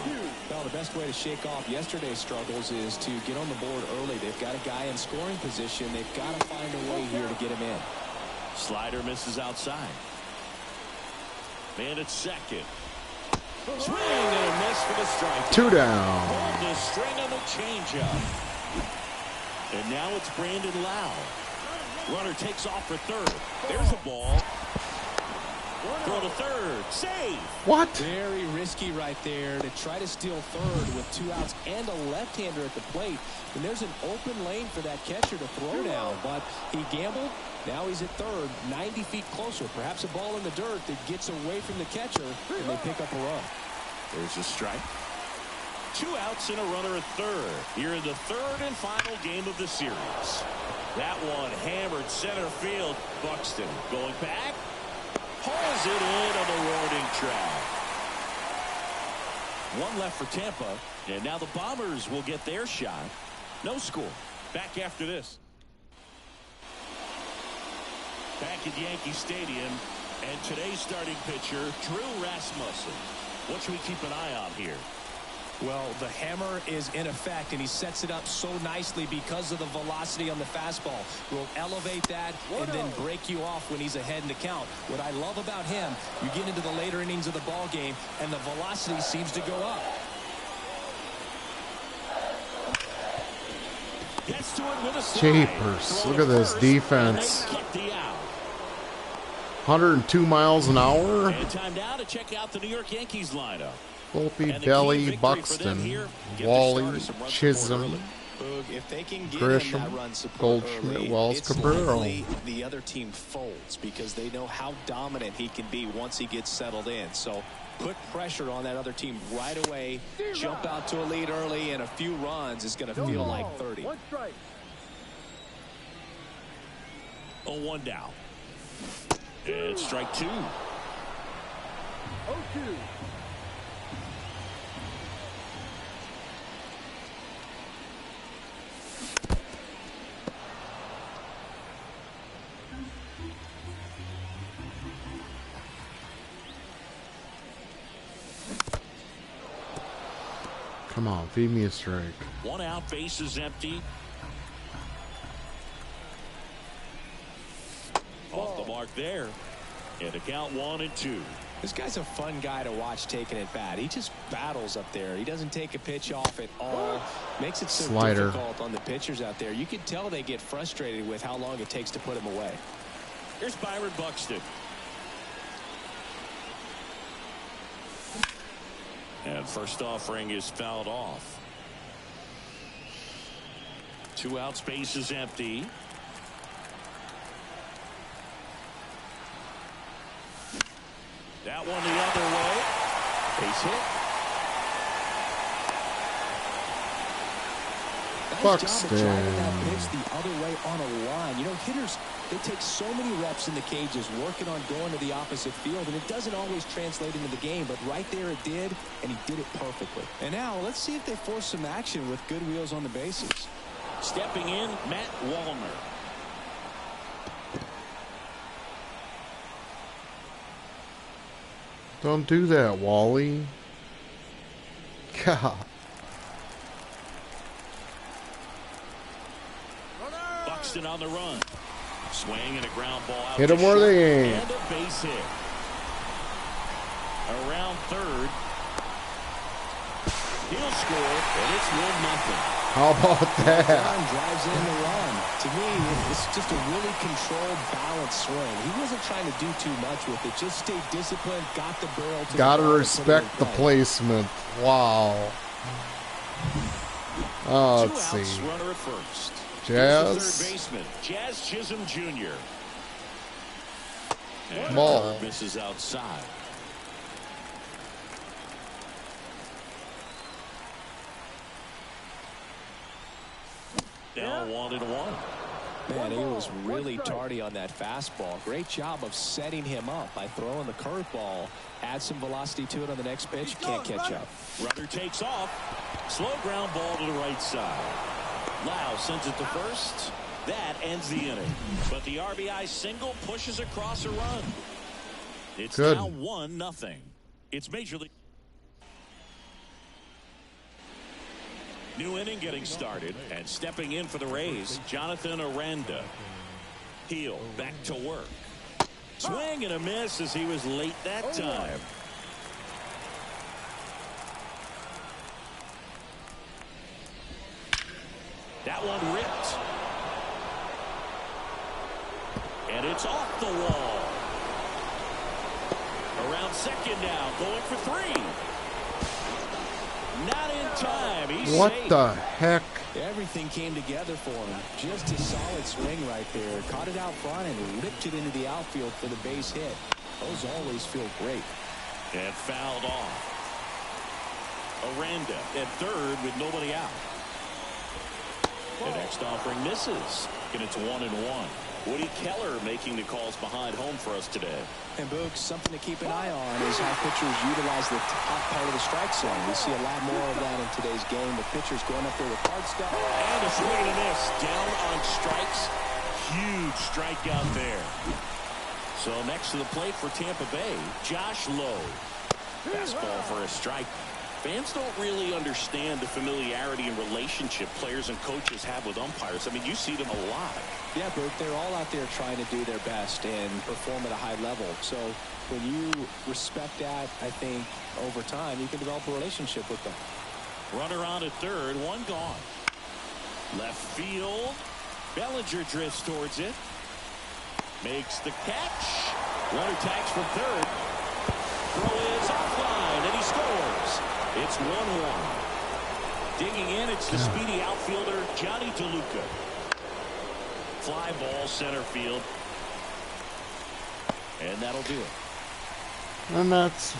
Well, the best way to shake off yesterday's struggles is to get on the board early. They've got a guy in scoring position. They've got to find a way here to get him in. Slider misses outside. Man at second. Swing and a miss for the strike. 2 down. Hold the string on the changeup. And now it's Brandon Lau. Runner takes off for third. There's a ball. Throw to third. Save. What? Very risky right there to try to steal third with 2 outs and a left-hander at the plate. And there's an open lane for that catcher to throw down, but he gambled. Now he's at third, 90 feet closer. Perhaps a ball in the dirt that gets away from the catcher, and they pick up a run. There's a strike. 2 outs and a runner at third. Here in the third and final game of the series. That one hammered center field. Buxton going back. Hauls it in on the warning track. 1 left for Tampa, and now the Bombers will get their shot. No score. Back after this. Back at Yankee Stadium, and today's starting pitcher, Drew Rasmussen. What should we keep an eye on here? Well, the hammer is in effect, and he sets it up so nicely because of the velocity on the fastball. Will elevate that and then break you off when he's ahead in the count. What I love about him, you get into the later innings of the ball game, and the velocity seems to go up. Gets to it with a slide. Japers. Look at this defense. And they get the out. 102 miles an hour. And time now to check out the New York Yankees lineup. Volpe, And the key Deli, victory for them Buxton, here, get the Wally, starters some run support Chisholm, early. If they can get Grisham, him that run support Goldschmidt, early, Wells, it's Cabrera. likely the other team folds because they know how dominant he can be once he gets settled in. So put pressure on that other team right away. Jump out to a lead early, and a few runs is going to feel like 30. 1 strike. 0-1 down. And strike 2. 0-2. Come on, feed me a strike. 1 out, base is empty. Off the mark there. And a count 1-2. This guy's a fun guy to watch taking at bat. He just battles up there. He doesn't take a pitch off at all. Makes it so Slider. difficult on the pitchers out there. You can tell they get frustrated with how long it takes to put him away. Here's Byron Buxton. And first offering is fouled off. 2 outs, base is empty. That one the other way. Base hit. Nice job of driving that pitch the other way on a line. You know, hitters, they take so many reps in the cages working on going to the opposite field, and it doesn't always translate into the game, but right there it did, and he did it perfectly. And now let's see if they force some action with good wheels on the bases. Stepping in, Matt Wallner. Don't do that, Wally. God. Buxton on the run. Swing and a ground ball out. Hit them where they ain't. And a base hit. Around third. He'll score, and it's 1-0. How about that? Drives in the run. To me, it's just a really controlled, balanced swing. He wasn't trying to do too much with it. Just stay disciplined, got the barrel to Gotta the ball, respect the placement. Wow. Oh, let's Two outs, see. runner at first. Jazz. Here's the third baseman, Jazz Chisholm Jr. And Ball. misses outside. Now 1-1. Man, he was really tardy on that fastball. Great job of setting him up by throwing the curveball. Add some velocity to it on the next pitch. Can't catch up. Runner takes off. Slow ground ball to the right side. Lau sends it to first. That ends the inning. But the RBI single pushes across a run. It's Good. now 1-0. It's Major League. New inning getting started, and stepping in for the Rays, Jonathan Aranda. Heel back to work. Swing and a miss as he was late that time. That one ripped. And it's off the wall. Around second now, going for 3. Not in time. He's What safe. the heck? Everything came together for him. Just a solid swing right there. Caught it out front and ripped it into the outfield for the base hit. Those always feel great. And fouled off. Aranda at third with nobody out. The next offering misses. And it's 1-1. Woody Keller making the calls behind home for us today. And Boog, something to keep an eye on is how pitchers utilize the top part of the strike zone. We see a lot more of that in today's game. The pitchers going up there with hard stuff. And a swing and a miss. Down on strikes. Huge strikeout there. So next to the plate for Tampa Bay, Josh Lowe. Fastball for a strike. Fans don't really understand the familiarity and relationship players and coaches have with umpires. I mean, you see them a lot. Yeah, Boog, they're all out there trying to do their best and perform at a high level. So when you respect that, I think over time you can develop a relationship with them. Runner on at third, one gone. Left field. Bellinger drifts towards it. Makes the catch. Runner tags from third. Throw is offline, and he scores. It's 1-1. Digging in, it's the speedy outfielder, Johnny DeLuca. Fly ball center field. And that'll do it. And that's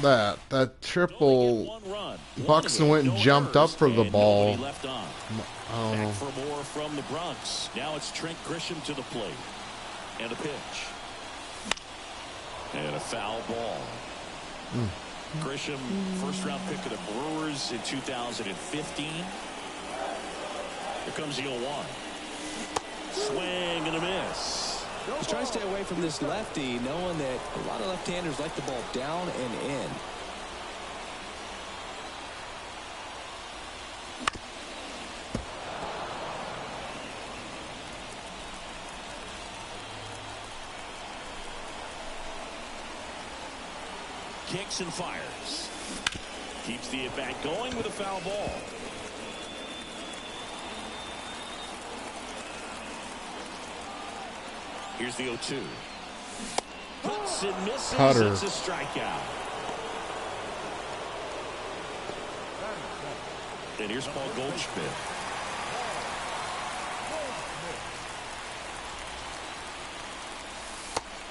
that. That triple. One run. Buxton went and No jumped up errors, for the and ball. nobody left on. Oh, Back for more from the Bronx. Now it's Trent Grisham to the plate. And a pitch. And a foul ball. Grisham, first round pick of the Brewers in 2015. Here comes the 0-1. Swing and a miss. He's trying to stay away from this lefty, knowing that a lot of left-handers like the ball down and in. Kicks and fires. Keeps the at-bat going with a foul ball. Here's the 0-2. Puts and misses. Cutter. It's a strikeout. And here's Paul Goldschmidt.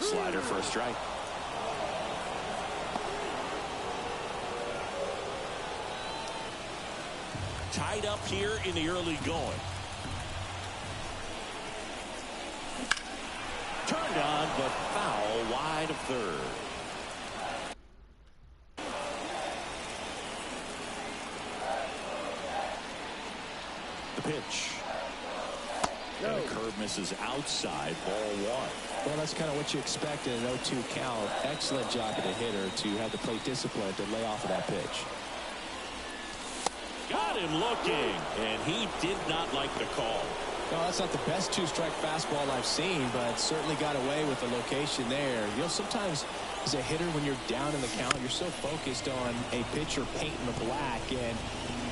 Slider for a strike. tied up here in the early going. Turned on, but foul wide of third. The pitch. And the curve misses outside, ball one. Well, that's kind of what you expect in an 0-2 count. Excellent job of the hitter to have the plate discipline to lay off of that pitch. Got him looking, and he did not like the call. No, that's not the best two-strike fastball I've seen, but certainly got away with the location there. You know, sometimes as a hitter, when you're down in the count, you're so focused on a pitcher painting the black, and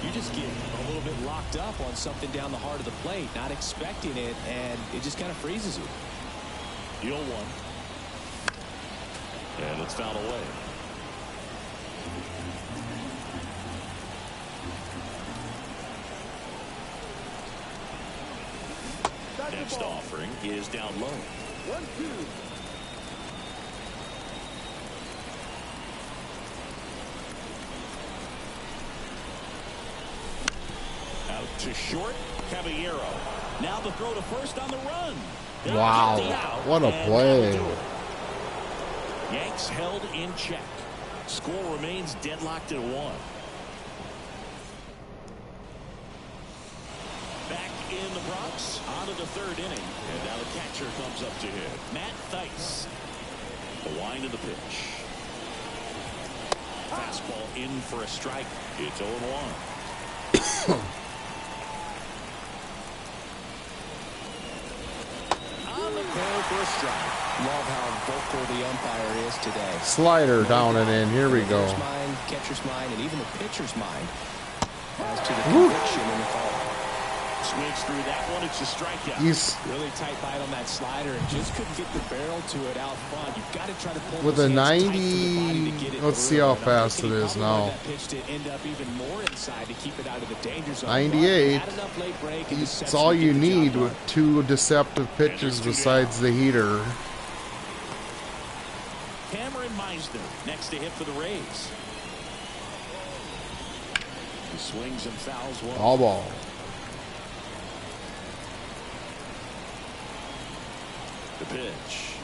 you just get a little bit locked up on something down the heart of the plate, not expecting it, and it just kind of freezes you. The 0-1. And it's fouled away. Next offering is down low. 1-2. Out to short, Caballero. Now the throw to first on the run. They'll Wow, get the out, what a and play. that'll do it. Yanks held in check. Score remains deadlocked at 1. Back in the Bronx, on to the third inning. And now the catcher comes up to hit. Matt Thaiss. The wind of the pitch. Fastball in for a strike. It's 0-1. On the curve for a strike. Love how vocal the umpire is today. Slider down and in. Here we go. Hitter's mind, catcher's mind, and even the pitcher's mind as to the conviction in the call. Swings through that one. It's a strikeout. He's Really tight bite on that slider and just couldn't get the barrel to it out front. You've got to try to pull with those a hands tight to 90. the body to get it Let's see through. how And I'm fast thinking it he is probably wanted now. that pitch to end up even more inside to keep it out of the danger zone. 98. Had enough late break and It's deception all to you get the job need done. with 2 deceptive pitches besides the heater. Cameron Meisner next to hit for the Rays. He swings and fouls one. All ball. The pitch.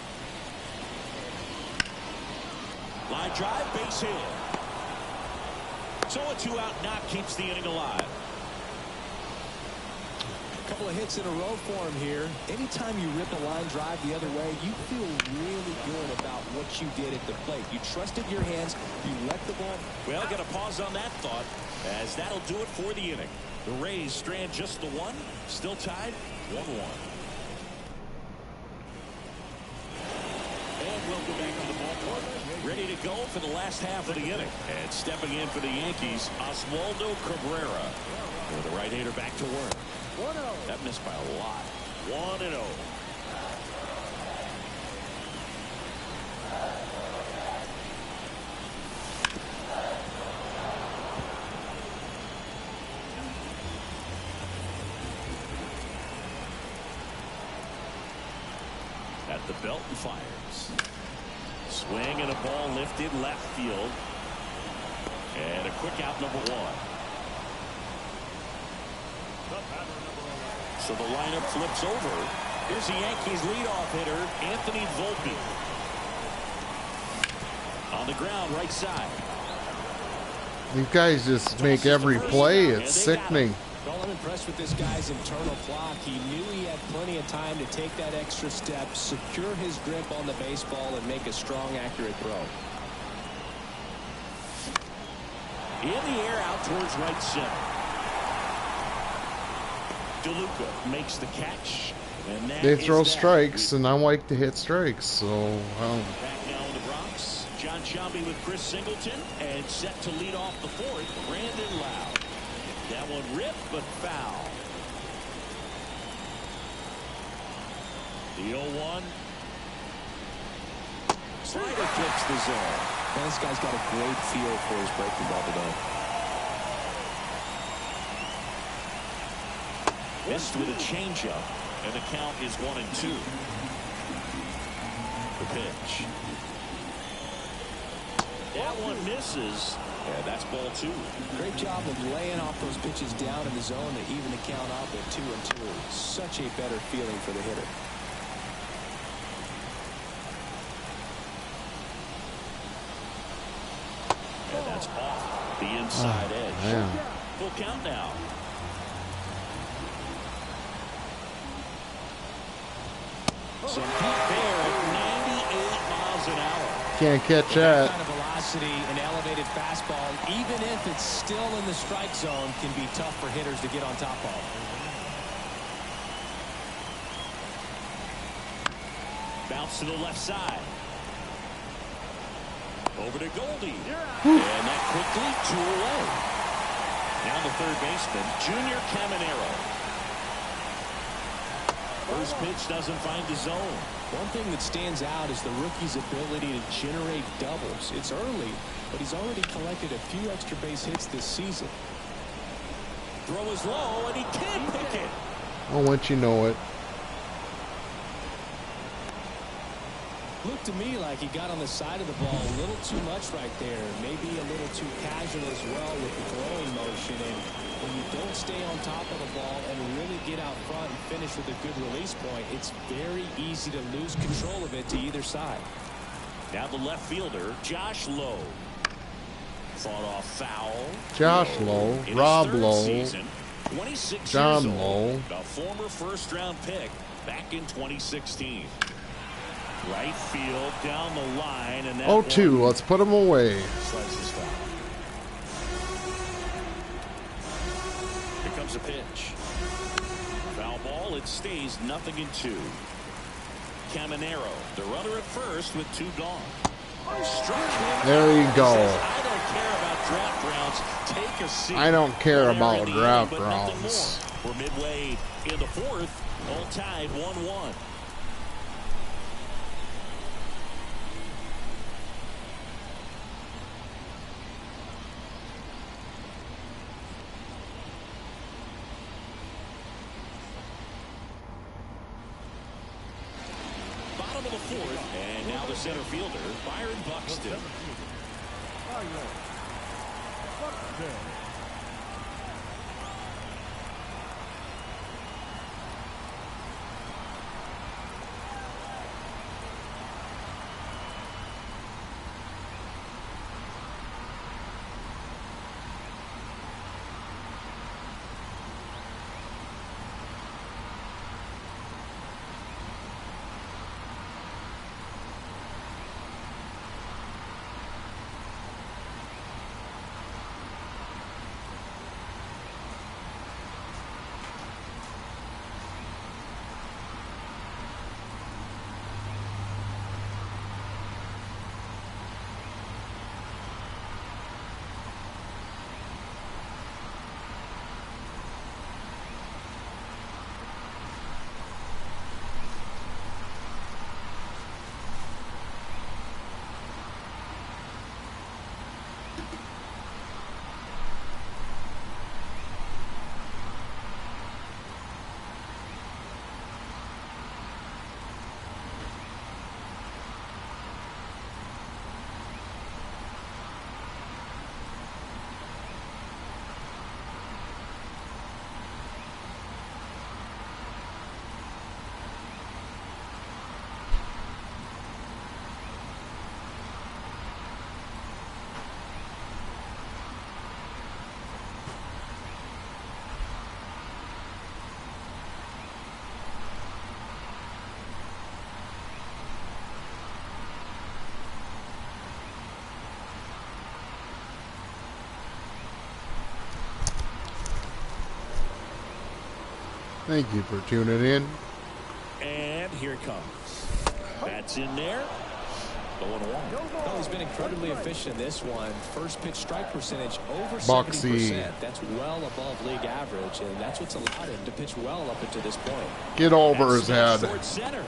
Line drive, base hit. So a 2-out knock keeps the inning alive. Couple of hits in a row for him here. Anytime you rip a line drive the other way, you feel really good about what you did at the plate. You trusted your hands. You let the ball. Well, got to pause on that thought, as that'll do it for the inning. The Rays strand just the 1, still tied 1-1. And welcome back to the ballpark. Ready to go for the last half of the inning. And stepping in for the Yankees, Oswaldo Cabrera. With the right-hander back to work. 1-0. That missed by a lot. 1-0. At the belt and fires. Swing and a ball lifted left field. And a quick out, number 1. So the lineup flips over. Here's the Yankees leadoff hitter, Anthony Volpe. On the ground, right side. These guys just make every play. It's sickening. Well, I'm impressed with this guy's internal clock. He knew he had plenty of time to take that extra step, secure his grip on the baseball, and make a strong, accurate throw. In the air, out towards right center. DeLuca makes the catch. And that They is throw that. strikes, and I like to hit strikes. So, Back now in the Bronx. John Sciambi with Chris Singleton. And set to lead off the 4th, Brandon Lowe. That one ripped, but foul. The 0-1. Slider flips the zone. Well, this guy's got a great feel for his breaking ball today. Missed with a changeup, and the count is 1-2. The pitch. That one misses, And that's ball 2. Great job of laying off those pitches down in the zone to even the count off at 2-2. Such a better feeling for the hitter. And that's off the inside edge. Man. Full count now. Some heat there at 98 miles an hour. Can't catch That that. kind of velocity, an elevated fastball, even if it's still in the strike zone, can be tough for hitters to get on top of. Bounce to the left side. Over to Goldie. And that quickly 2 away. Now the third baseman, Junior Caminero. First pitch doesn't find the zone. One thing that stands out is the rookie's ability to generate doubles. It's early, but he's already collected a few extra base hits this season. Throw is low, and he can't pick it. I'll let you know it. Looked to me like he got on the side of the ball a little too much right there. Maybe a little too casual as well with the throwing motion. And when you don't stay on top of the ball and really get out front and finish with a good release point, it's very easy to lose control of it to either side. Now the left fielder, Josh Lowe. Fought off foul. Josh Lowe, In Rob his third Lowe, season, 26 John years old, Lowe. a former first-round pick back in 2016. Right field, down the line, and that 0-2. one Let's put him away. slices foul. Here comes a pitch. Foul ball. It stays 0-2. Caminero, the runner at first with 2 gone. Struck him. There you go. Says, I don't care about draft rounds. Take a seat. I don't care One about error in the draft inning, but nothing rounds. more. We're midway in the 4th. All tied 1-1. Bottom of the 4th, and now the center fielder, Byron Buxton. Thank you for tuning in. And here it comes. That's in there. 0-1. Oh, he's been incredibly efficient in this one. First pitch strike percentage over Buxy. 70%. That's well above league average, and that's what's allowed him to pitch well up until this point. Get over his head. Towards center.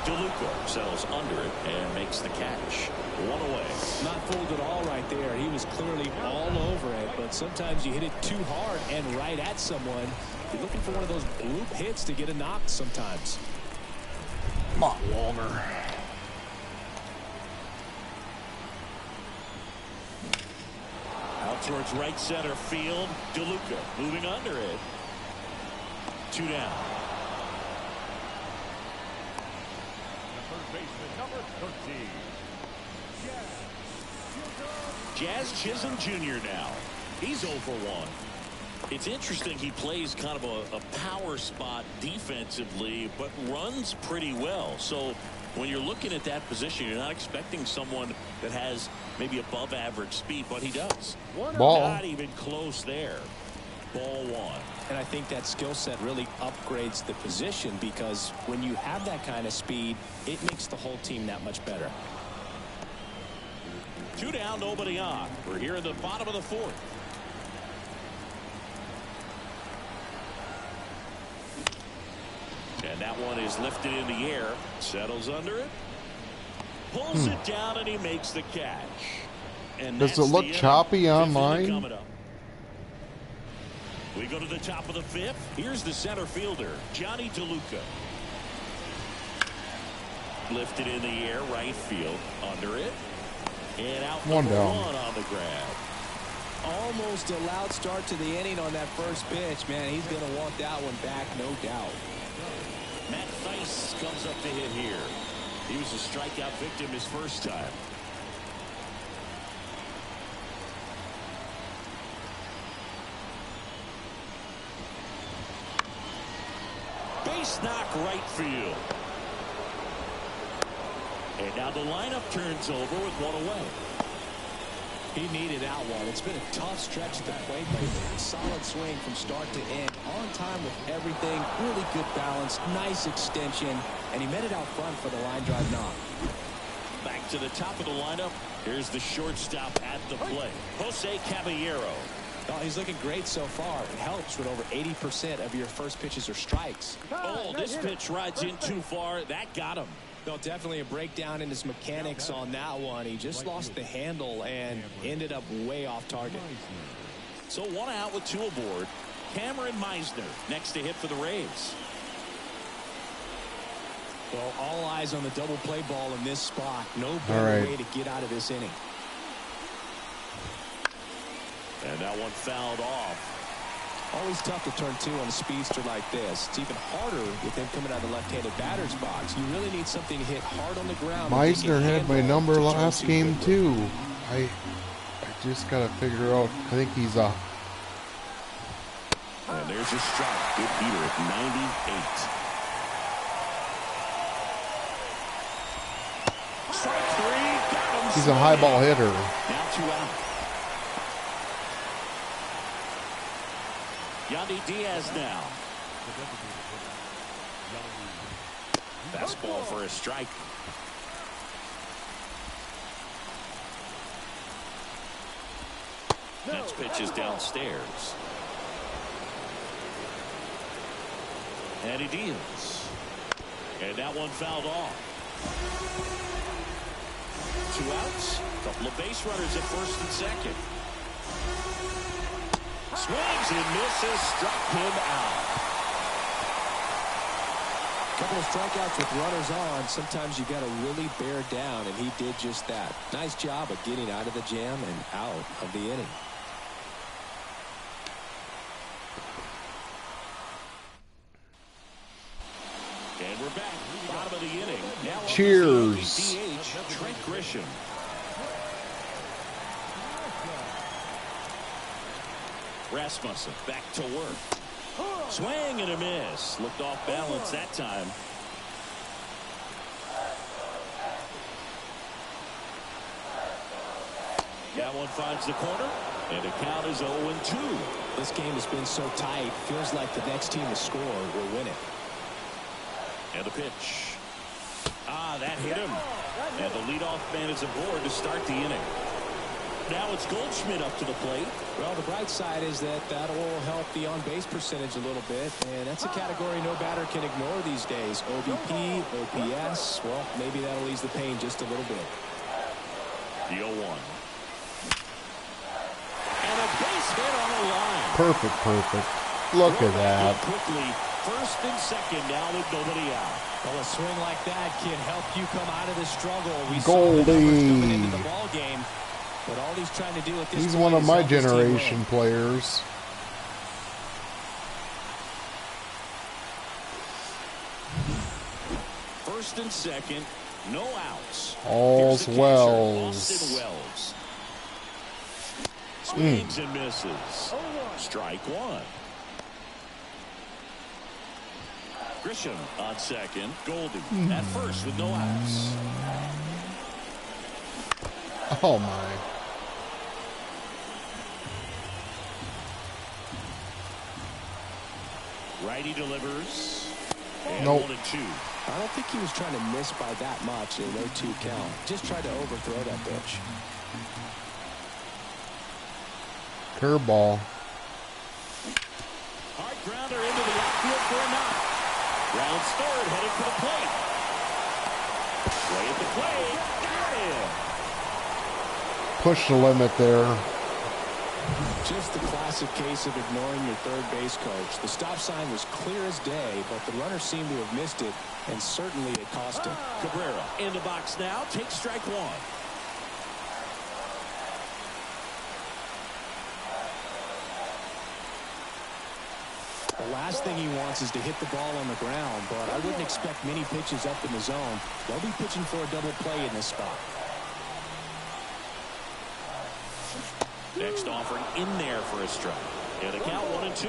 DeLuca settles under it and makes the catch. 1 away. Not fooled at all right there. He was clearly all over it, but sometimes you hit it too hard and right at someone. You're looking for one of those bloop hits to get a knock sometimes. Come on, Walner. Out towards right center field. DeLuca moving under it. 2 down. Third baseman, number 13. Jazz Chisholm Jr. now. He's 0 for 1. It's interesting he plays kind of a power spot defensively, but runs pretty well. So when you're looking at that position, you're not expecting someone that has maybe above average speed, but he does. Ball. Not even close there. Ball 1. And I think that skill set really upgrades the position, because when you have that kind of speed, it makes the whole team that much better. 2 down, nobody on. We're here in the bottom of the 4th. And that one is lifted in the air. Settles under it. Pulls it down, and he makes the catch. And Does it look choppy online? We go to the top of the 5th. Here's the center fielder, Johnny DeLuca. Lifted in the air, right field. Under it. And out One down. 1 on the grab. Almost a loud start to the inning on that first pitch. Man, he's going to want that one back, no doubt. Matt Thaiss comes up to hit here. He was a strikeout victim his first time. Base knock right field. And now the lineup turns over with 1 away. He needed that one. It's been a tough stretch at the plate, but a solid swing from start to end. On time with everything. Really good balance. Nice extension. And he met it out front for the line drive knock. Back to the top of the lineup. Here's the shortstop at the plate, Jose Caballero. Oh, he's looking great so far. It helps when over 80% of your first pitches are strikes. Oh, this pitch rides in too far. That got him. No, definitely a breakdown in his mechanics on that one. He just lost the handle and ended up way off target. So 1 out with 2 aboard. Cameron Meisner next to hit for the Rays. Well, all eyes on the double play ball in this spot. No better way to get out of this inning. And that one fouled off. Always tough to turn 2 on a speedster like this. It's even harder with him coming out of the left-handed batter's box. You really need something to hit hard on the ground. Meisner had my number last game too. I just gotta figure out. I think he's a. And there's a strike. Good beater at 98. Strike 3. Got him. He's a high ball hitter. Now 2 out. Yandy Diaz now. Fastball for a strike. Next pitch is downstairs. And he deals. And that one fouled off. 2 outs. Couple of base runners at first and second. Swings and misses, struck him out. Couple of strikeouts with runners on. Sometimes you got to really bear down, and he did just that. Nice job of getting out of the jam and out of the inning. And we're back. Bottom of the inning. Now Cheers. DH, Trent Grisham. Rasmussen back to work. Swing and a miss. Looked off balance that time. That one finds the corner, and the count is 0-2. This game has been so tight. Feels like the next team to score will win it. And the pitch. That hit him. And the leadoff man is aboard to start the inning. Now it's Goldschmidt up to the plate. Well, the bright side is that will help the on-base percentage a little bit, and that's a category no batter can ignore these days. OBP, OPS, well, maybe that'll ease the pain just a little bit. The 0-1. And a base hit on the line. Perfect. Look at that. Quickly, first and second now with nobody out. Well, a swing like that can help you come out of the struggle. We saw Goldie. the numbers coming into the ball game. But all he's trying to do at this He's point one of is my help his team generation win. players. First and second, no outs. All's Here's the catcher, Wells. Austin Wells. Swings and misses. Strike one. Grisham on second. Goldie at first with no outs. Oh my. Righty delivers. And Nope. 1-2. I don't think he was trying to miss by that much in an 0-2 count. Just tried to overthrow that pitch. Curveball. Hard grounder into the outfield for a knock. Rounds third, headed for the plate. Way at the plate. Got him. Push the limit there. Just the classic case of ignoring your third base coach. The stop sign was clear as day, but the runner seemed to have missed it, and certainly it cost him. Cabrera in the box now. Takes strike one. The last thing he wants is to hit the ball on the ground, but I wouldn't expect many pitches up in the zone. They'll be pitching for a double play in this spot. Next offering in there for a strike. And a count 1-2.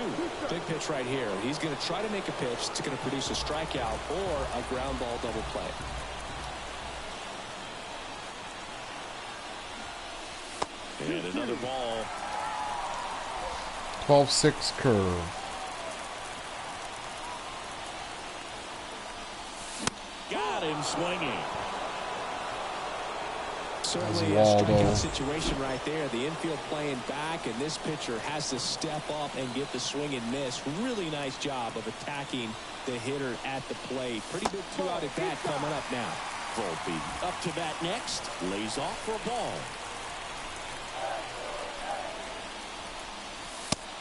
Big pitch right here. He's going to try to make a pitch that's going to produce a strikeout or a ground ball double play. And another ball. 12-6 curve. Got him swinging. Certainly a strikeout situation right there. The infield playing back, and this pitcher has to step up and get the swing and miss. Really nice job of attacking the hitter at the plate. Pretty big two-out at bat coming up now. Volpe up to bat next. Lays off for a ball.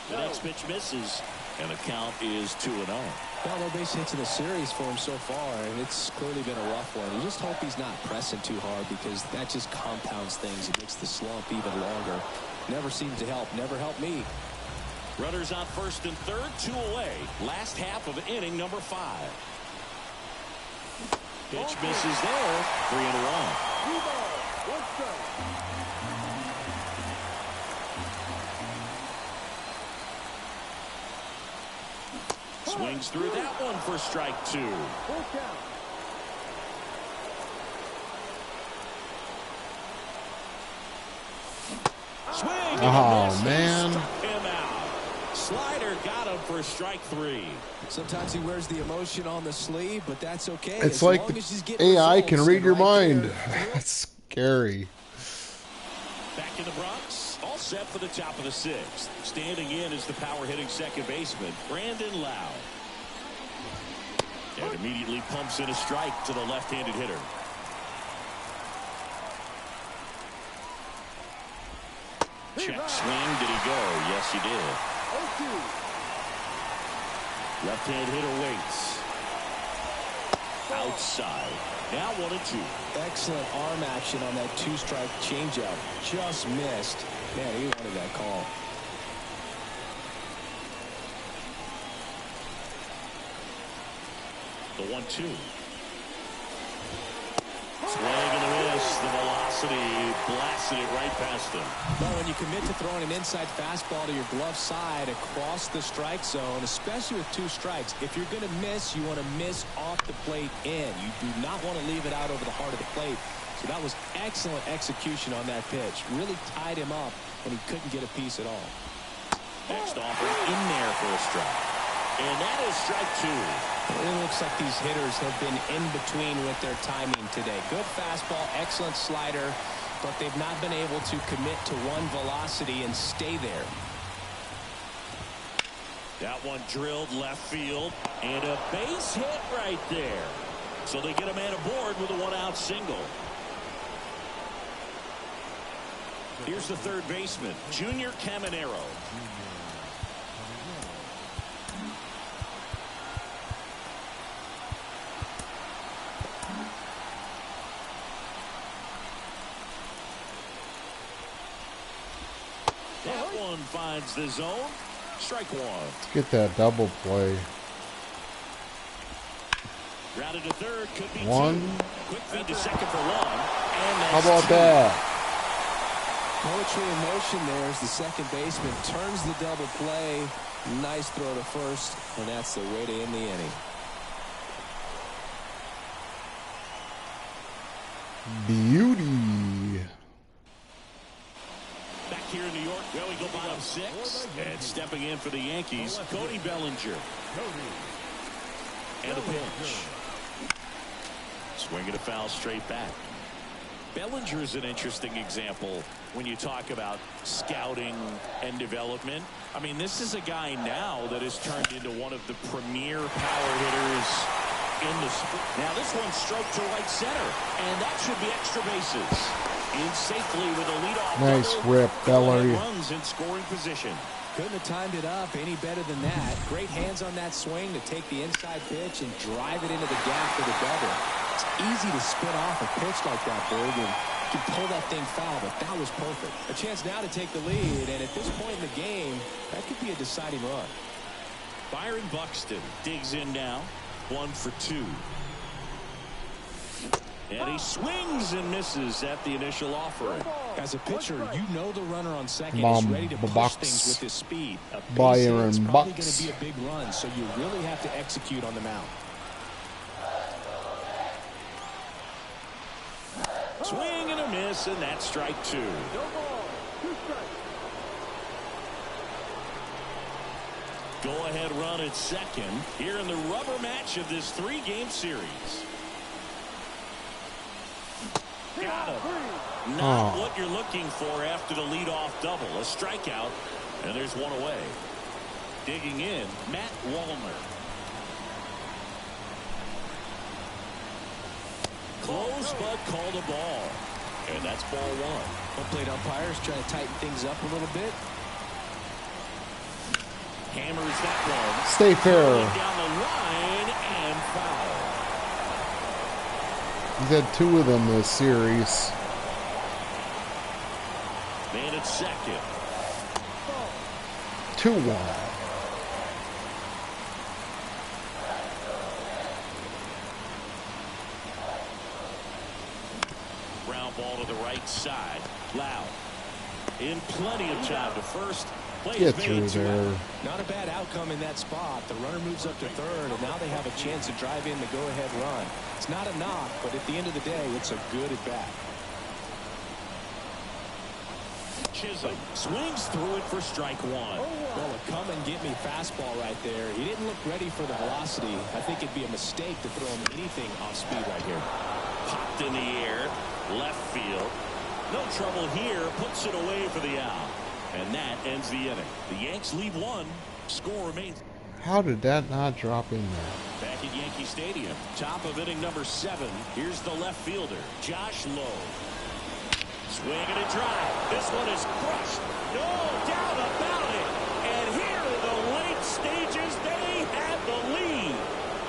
The next pitch misses, and the count is 2-0. Well, no base hits in the series for him so far, and it's clearly been a rough one. You just hope he's not pressing too hard, because that just compounds things. It makes the slump even longer. Never seems to help. Never helped me. Runners on first and third, 2 away. Last half of inning number 5. Pitch misses there. 3-1. Swings through that one for strike 2. Swing. Oh, man. Struck him out. Slider got him for strike 3. Sometimes he wears the emotion on the sleeve, but that's okay. It's as like long the as he's getting AI results. can read And your right mind. there, That's scary. Back in the Bronx, all set for the top of the 6th. Standing in is the power-hitting second baseman, Brandon Lau. And immediately pumps in a strike to the left-handed hitter. Check swing. Did he go? Yes, he did. Left-hand hitter waits. Outside. Now 1-2. excellent arm action on that two-strike changeup. Just missed. Man, he wanted that call. The 1-2. Swing and a miss. The velocity blasted it right past him. Well, when you commit to throwing an inside fastball to your glove side across the strike zone, especially with 2 strikes, if you're going to miss, you want to miss off the plate in. You do not want to leave it out over the heart of the plate. So that was excellent execution on that pitch. Really tied him up when he couldn't get a piece at all. Next offering in there for a strike. And that is strike 2. It looks like these hitters have been in between with their timing today. Good fastball, excellent slider, but they've not been able to commit to one velocity and stay there. That one drilled left field, and a base hit right there. So they get a man aboard with a 1-out single. Here's the third baseman, Junior Caminero. one finds the zone. Strike one. Let's get that double play. Grounded to third, could be One. two. Quick feed to second for one. And How that's about two. that? Poetry in motion there as the second baseman turns the double play. Nice throw to first, and that's the way to end the inning. Beauty. Back here in New York, well, we go bottom six. And stepping in for the Yankees, Cody Bellinger. And a pitch. Swinging a foul straight back. Bellinger is an interesting example when you talk about scouting and development. I mean, this is a guy now that has turned into one of the premier power hitters in the sport. Now this one stroked to right center, and that should be extra bases. In safely with a leadoff Nice double. rip, Bellery. Runs in scoring position. Couldn't have timed it up any better than that. Great hands on that swing to take the inside pitch and drive it into the gap for the double. It's easy to spin off a pitch like that, Berg, and you can pull that thing foul, but that was perfect. A chance now to take the lead, and at this point in the game, that could be a deciding run. Byron Buxton digs in now. 1 for 2. And he swings and misses at the initial offering. As a pitcher, you know the runner on second Bum, is ready to push Bucks. things with his speed. A base Byron hit is probably going Bucks. to be a big run, so you really have to execute on the mound. Swing and a miss, and that's strike two. No ball. 2 strikes. Go-ahead run at second here in the rubber match of this 3-game series. Got him. Not what you're looking for after the leadoff double. A strikeout, and there's one away. Digging in, Matt Wallner. Close, but called a ball. And that's ball one. Home plate umpires trying to tighten things up a little bit. Hammers that one. Stay fair. Down the line and foul. He's had 2 of them this series. Man at second. 2-1. Ground ball to the right side. Loud. In plenty of time to first. Play Get is through made 2 there. out. Not a bad outcome in that spot. The runner moves up to third, and now they have a chance to drive in the go-ahead run. It's not a knock, but at the end of the day, it's a good at-bat. Chisholm swings through it for strike one. Well, a come-and-get-me fastball right there. He didn't look ready for the velocity. I think it'd be a mistake to throw him anything off speed right here. Popped in the air. Left field. No trouble here. Puts it away for the out. And that ends the inning. The Yanks lead 1. Score remains. How did that not drop in there? Back at Yankee Stadium. Top of inning number 7. Here's the left fielder, Josh Lowe. Swing and a drive. This one is crushed. No doubt about it. And here in the late stages, they have the lead.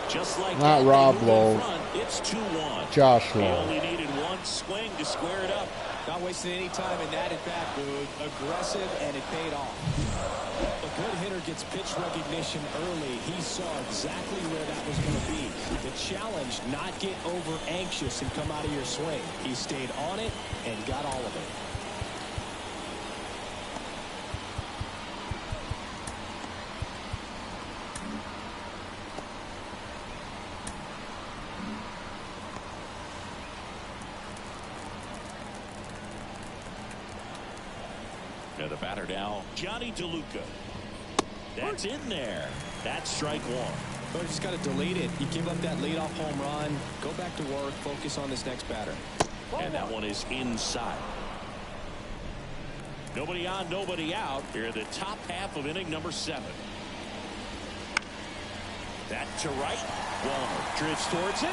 Just like Not that, they Rob move in Lowe. front. It's 2-1. Josh He Lowe. only needed one swing to square it up. Not wasting any time in that at-bat, Boog. Aggressive, and it paid off. A good hitter gets pitch recognition early. He saw exactly where that was going to be. The challenge, not get over anxious and come out of your swing. He stayed on it and got all of it. And the batter now, Johnny DeLuca. That's in there. That's strike one. But you just got to delete it. You give up that leadoff home run. Go back to work. Focus on this next batter. And that one is inside. Nobody on, nobody out. Here, the top half of inning number 7. That to right. Wallner drifts towards it.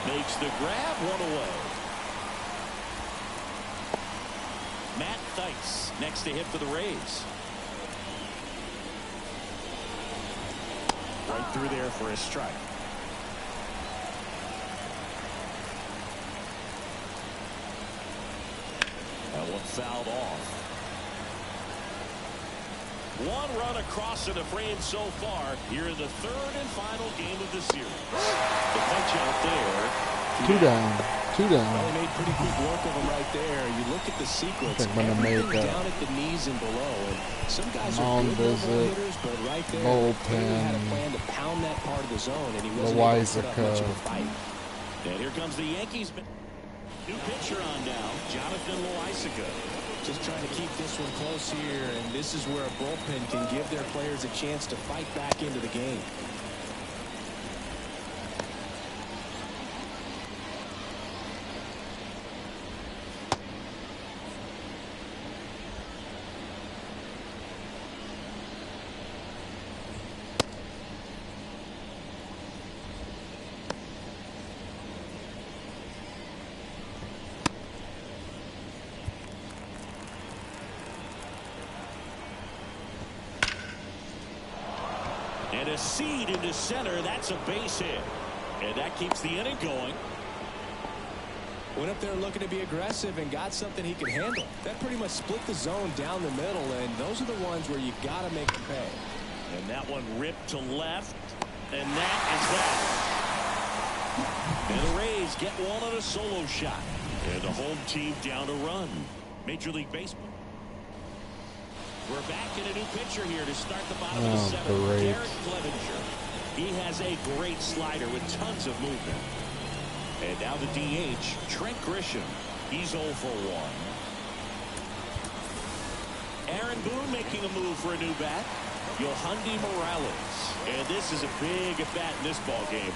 Makes the grab, one away. Matt Thaiss next to hit for the Rays. Right through there for a strike. That one fouled off. One run across in the frame so far here in the third and final game of the series. The punch out there. 2 down. 2 Well, down. they made pretty quick work of him right there. You look at the sequence. I think I'm gonna Everything's make a down at the knees and below. And some guys are mound good visit, hitters, but right there, bullpen, he had a plan to pound that part of the zone, and he wasn't able to put up much of a fight. And here comes the Yankees. New pitcher on now, Jonathan Loaisiga. Just trying to keep this one close here, and this is where a bullpen can give their players a chance to fight back into the game. And a seed into center. That's a base hit. And that keeps the inning going. Went up there looking to be aggressive and got something he could handle. That pretty much split the zone down the middle, and those are the ones where you got to make them pay. And that one ripped to left. And that is that. And the Rays get one on a solo shot. And the home team down a run. Major League Baseball. We're back in a new pitcher here to start the bottom of the seventh. Great. Garrett Clevenger. He has a great slider with tons of movement. And now the DH, Trent Grisham. He's 0 for 1. Aaron Boone making a move for a new bat. Yohandy Morales. And this is a big at bat in this ball game.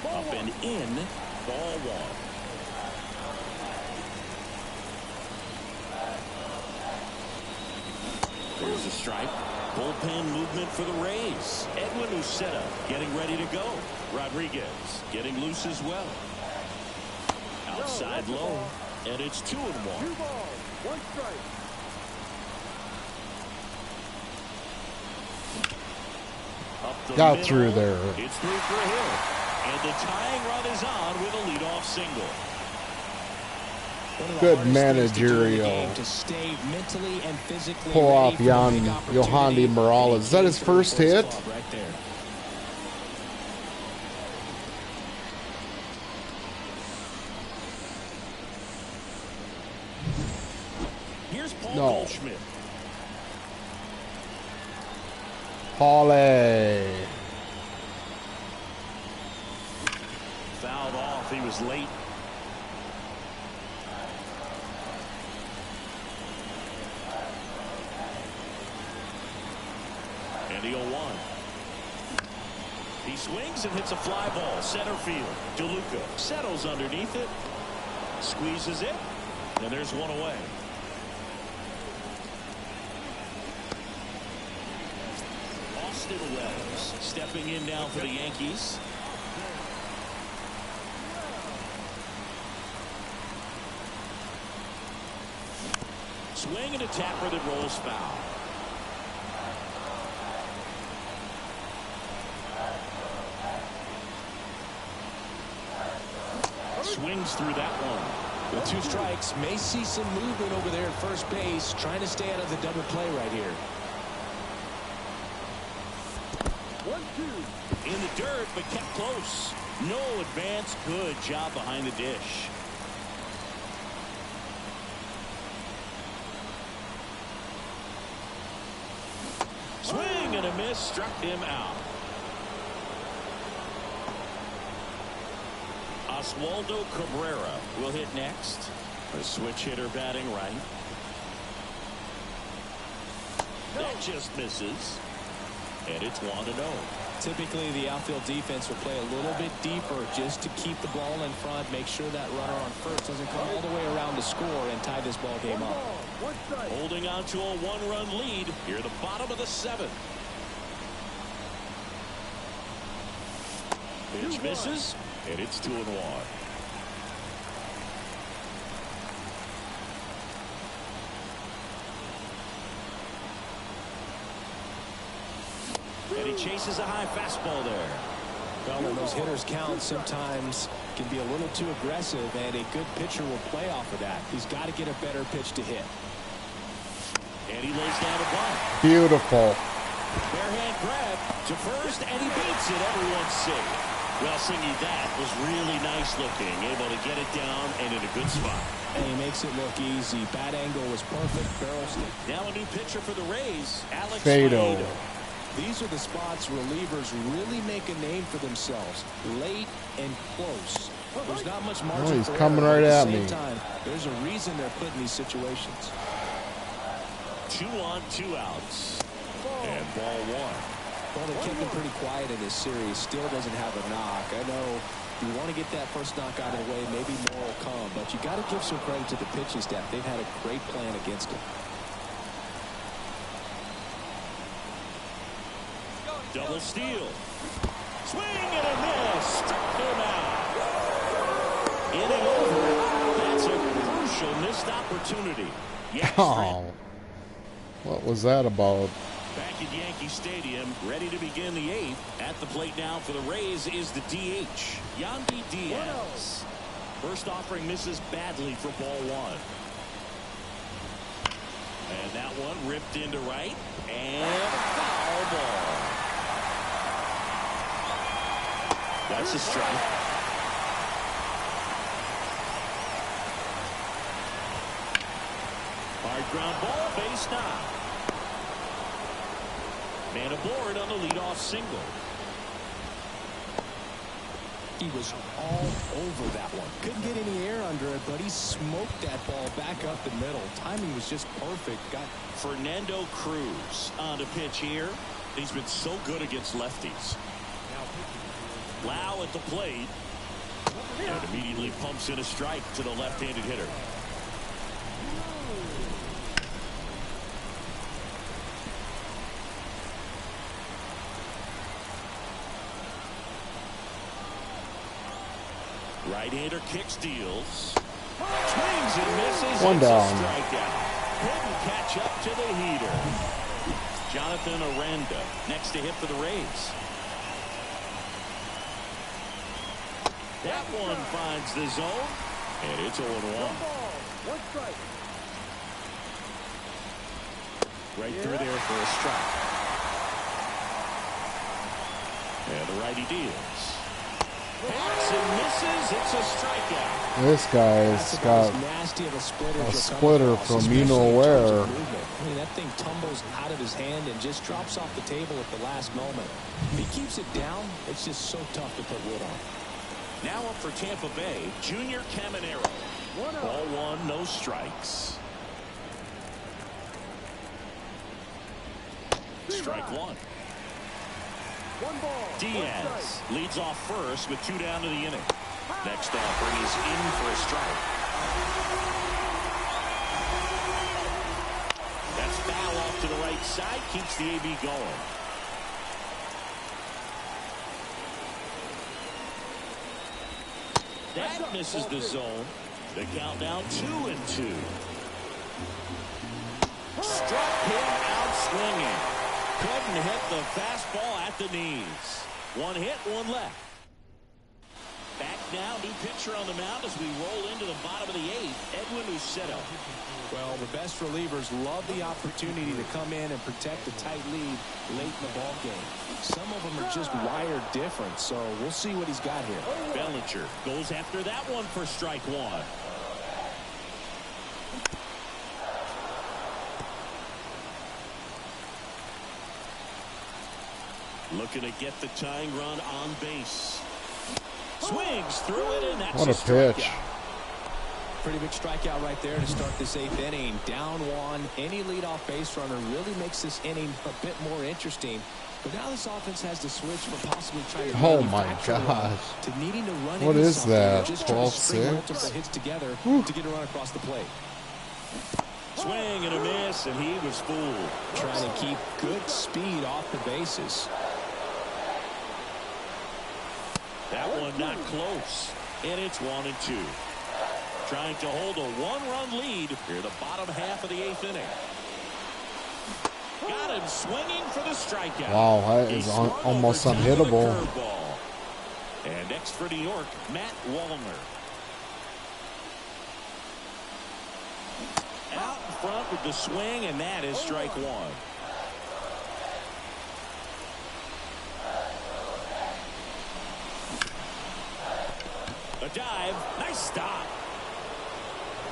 Up and in, ball 1. There's a strike. Bullpen movement for the Rays. Edwin Uceta getting ready to go. Rodriguez getting loose as well. Outside low. And it's 2-1. 2 balls, 1 strike. Up the Got middle. through there. It's 3 for a hit. And the tying run is on with a leadoff single. Good managerial. To stay mentally and physically Pull ready off for the big Yohandy opportunity. Morales. Is that his first hit? Right there. Here's Paul No. Goldschmidt. Paulie. Fouled off. He was late. And the 0-1. He swings and hits a fly ball. Center field. DeLuca settles underneath it. Squeezes it. And there's one away. Austin Wells stepping in now for the Yankees. Swing and a tapper that rolls foul. Swings through that one. With 2 strikes, may see some movement over there at first base, trying to stay out of the double play right here. 1-2. In the dirt, but kept close. No advance. Good job behind the dish. Swing and a miss. Struck him out. Oswaldo Cabrera will hit next. A switch hitter batting right. That just misses. And it's 1-0. Typically, the outfield defense will play a little bit deeper just to keep the ball in front, make sure that runner on first doesn't come all the way around to score and tie this ball game up. 1 strike. Holding on to a 1-run lead here at the bottom of the 7th. Pitch misses, and it's 2-1. And he chases a high fastball there. Well, when those hitters count, sometimes can be a little too aggressive, and a good pitcher will play off of that. He's got to get a better pitch to hit. And he lays down a bunt. Beautiful. Barehand grab to first, and he beats it. Everyone's safe. Well, Singy, that was really nice looking. Able to get it down and in a good spot. And he makes it look easy. Bat angle was perfect. Barrel stick. Now a new pitcher for the Rays, Alex Fado. Fado. These are the spots relievers really make a name for themselves. Late and close. There's not much margin. Oh, he's for coming error, right but at the me. same time, there's a reason they're put in these situations. 2 on, 2 outs. And ball 1. Well, they kept him pretty quiet in this series. Still doesn't have a knock. I know you want to get that first knock out of the way. Maybe more will come. But you got to give some credit to the pitching staff. They've had a great plan against him. Double steal. Swing and a miss. Struck him out. Inning over. That's a crucial missed opportunity. Oh. What was that about? Back at Yankee Stadium, ready to begin the 8th. At the plate now for the Rays is the DH, Yandy Diaz. First offering misses badly for ball 1. And that one ripped into right. And foul ball. That's a strike. Hard ground ball, base knock. Man aboard on the leadoff single. He was all over that one. Couldn't get any air under it, but he smoked that ball back up the middle. Timing was just perfect. Got Fernando Cruz on to pitch here. He's been so good against lefties. Lau at the plate. And immediately pumps in a strike to the left-handed hitter. Right-hander kicks, deals. Swings and misses. One It's a down. strikeout. Couldn't catch up to the heater. Jonathan Aranda next to hit for the Rays. That one finds the zone, and it's 0-1. One strike. Right through there for a strike. And the righty deals. Hits and misses. It's a strikeout. This guy's got nasty of a splitter, a splitter from you know where. I mean, that thing tumbles out of his hand and just drops off the table at the last moment. If he keeps it down, it's just so tough to put wood on. Now up for Tampa Bay, Junior Caminero. Ball 1, no strikes. Strike 1. One ball. Diaz leads off first with 2 down to the inning. Next offering is in for a strike. That's foul off to the right side, keeps the AB going. That misses the zone. The count now 2-2. Struck him out swinging. Couldn't hit the fastball at the knees. 1 hit, 1 left. Back now, new pitcher on the mound as we roll into the bottom of the 8th, Edwin Uceta. Well, the best relievers love the opportunity to come in and protect a tight lead late in the ball game. Some of them are just wired different, so we'll see what he's got here. Bellinger goes after that one for strike 1. Looking to get the tying run on base. Swings through it, and that's What a pitch. strikeout. Pretty big strikeout right there to start this 8th inning. Down 1. Any leadoff base runner really makes this inning a bit more interesting. But now this offense has to switch from possibly trying to Oh my manufacture a run gosh. to needing to run What into is something that? and just try to string 12-6? multiple hits together to get a run across the plate. Swing and a miss, and he was fooled. Trying to keep good speed off the bases. That one not close, and it's 1-2. Trying to hold a 1-run lead here the bottom half of the 8th inning. Got him swinging for the strikeout. Wow, that He is swung almost over top of the unhittable. curveball. And next for New York, Matt Wallner. Out in front with the swing, and that is strike one. A dive. Nice stop.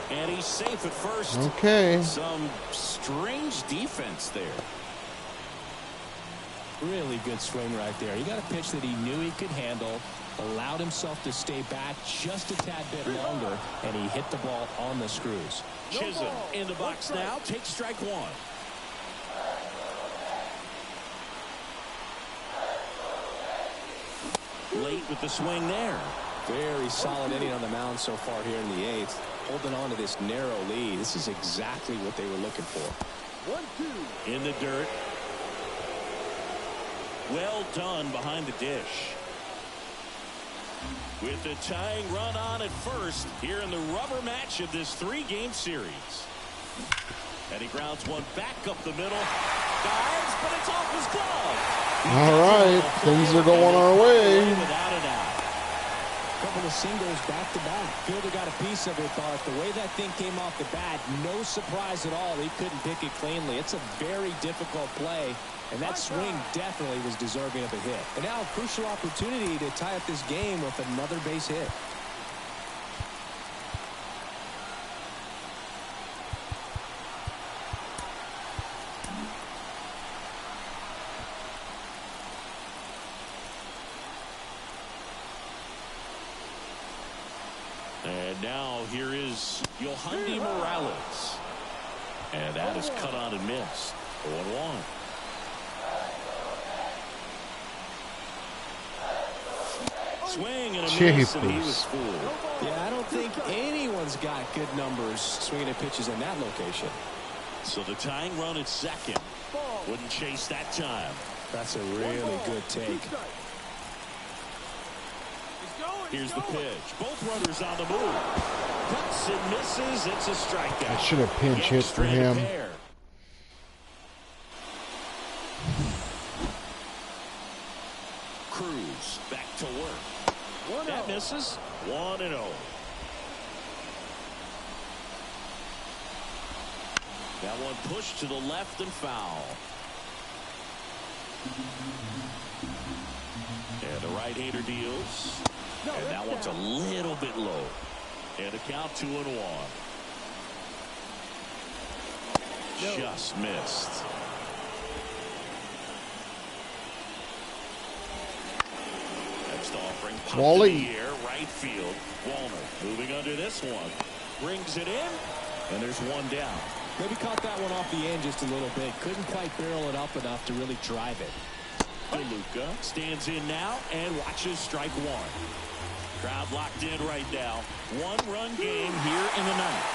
And he's safe at first. Okay. Some strange defense there. Really good swing right there. He got a pitch that he knew he could handle, allowed himself to stay back just a tad bit longer, and he hit the ball on the screws. Chisholm in the box now. Takes strike one. Late with the swing there. Very solid inning on the mound so far here in the eighth. Holding on to this narrow lead. This is exactly what they were looking for. 1-2. In the dirt. Well done behind the dish. With the tying run on at first here in the rubber match of this 3-game series. And he grounds one back up the middle. Dives, but it's off his glove. All right, things are going our way. Without a doubt. Couple of singles back to back. Fielder got a piece of it, but the way that thing came off the bat, no surprise at all. He couldn't pick it cleanly. It's a very difficult play, and that swing definitely was deserving of a hit. And now a crucial opportunity to tie up this game with another base hit. And now here is Yohandy Morales. And that is cut on and missed. 0-1. Swing and a miss, and he was fooled. Yeah, I don't think anyone's got good numbers swinging at pitches in that location. So the tying run at second. Wouldn't chase that time. That's a really good take. Here's the pitch. Both runners on the move. Cuts and misses. It's a strikeout. I should have pinch hit for him. Cruz back to work. That misses. 1-0. That one pushed to the left and foul. And the right-hander deals. And that one's a little bit low. And a count 2-1. Just missed. Next offering. Wally. In the air, right field. Wallner moving under this one. Brings it in. And there's one down. Maybe caught that one off the end just a little bit. Couldn't quite barrel it up enough to really drive it. DeLuca stands in now and watches strike one. Crowd locked in right now. 1-run game here in the ninth.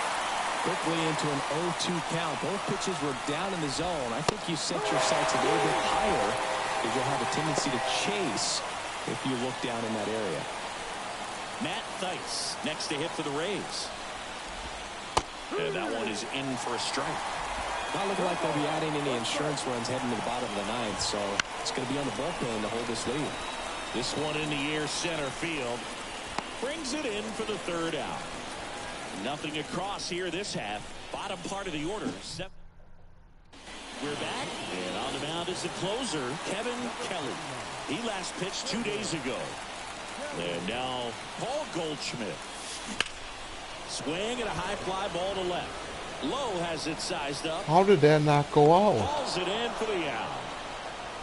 Quickly into an 0-2 count. Both pitches were down in the zone. I think you set your sights a little bit higher because you'll have a tendency to chase if you look down in that area. Matt Thaiss next to hit for the Rays. And that one is in for a strike. Not looking like they'll be adding any insurance runs heading to the bottom of the ninth, so it's going to be on the bullpen to hold this lead. This one in the air, center field. Brings it in for the third out. Nothing across here this half. Bottom part of the order. We're back, and on the mound is the closer, Kevin Kelly. He last pitched 2 days ago. And now Paul Goldschmidt. Swing and a high fly ball to left. Lowe has it sized up. How did that not go out? Calls it in for the out.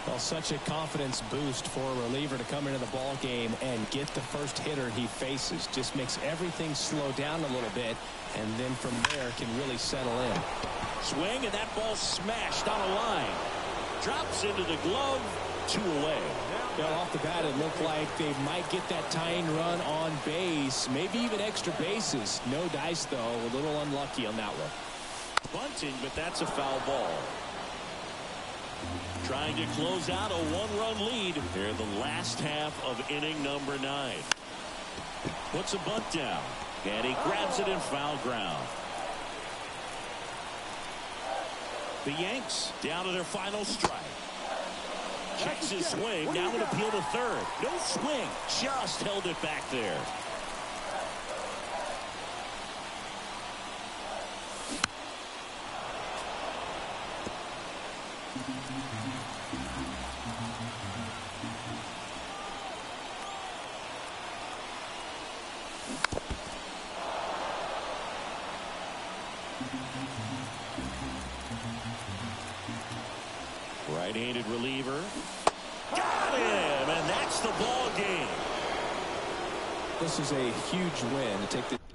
Well, such a confidence boost for a reliever to come into the ball game and get the first hitter he faces. Just makes everything slow down a little bit, and then from there can really settle in. Swing, and that ball smashed on a line. Drops into the glove. 2 away. Well, off the bat, it looked like they might get that tying run on base, maybe even extra bases. No dice, though. A little unlucky on that one. Bunting, but that's a foul ball. Trying to close out a 1-run lead here the last half of inning number 9. Puts a bunt down, and he grabs it in foul ground. The Yanks down to their final strike. Checks his swing, now an appeal to third. No swing, just held it back there. Right-handed reliever. Got him, and that's the ball game. This is a huge win to take the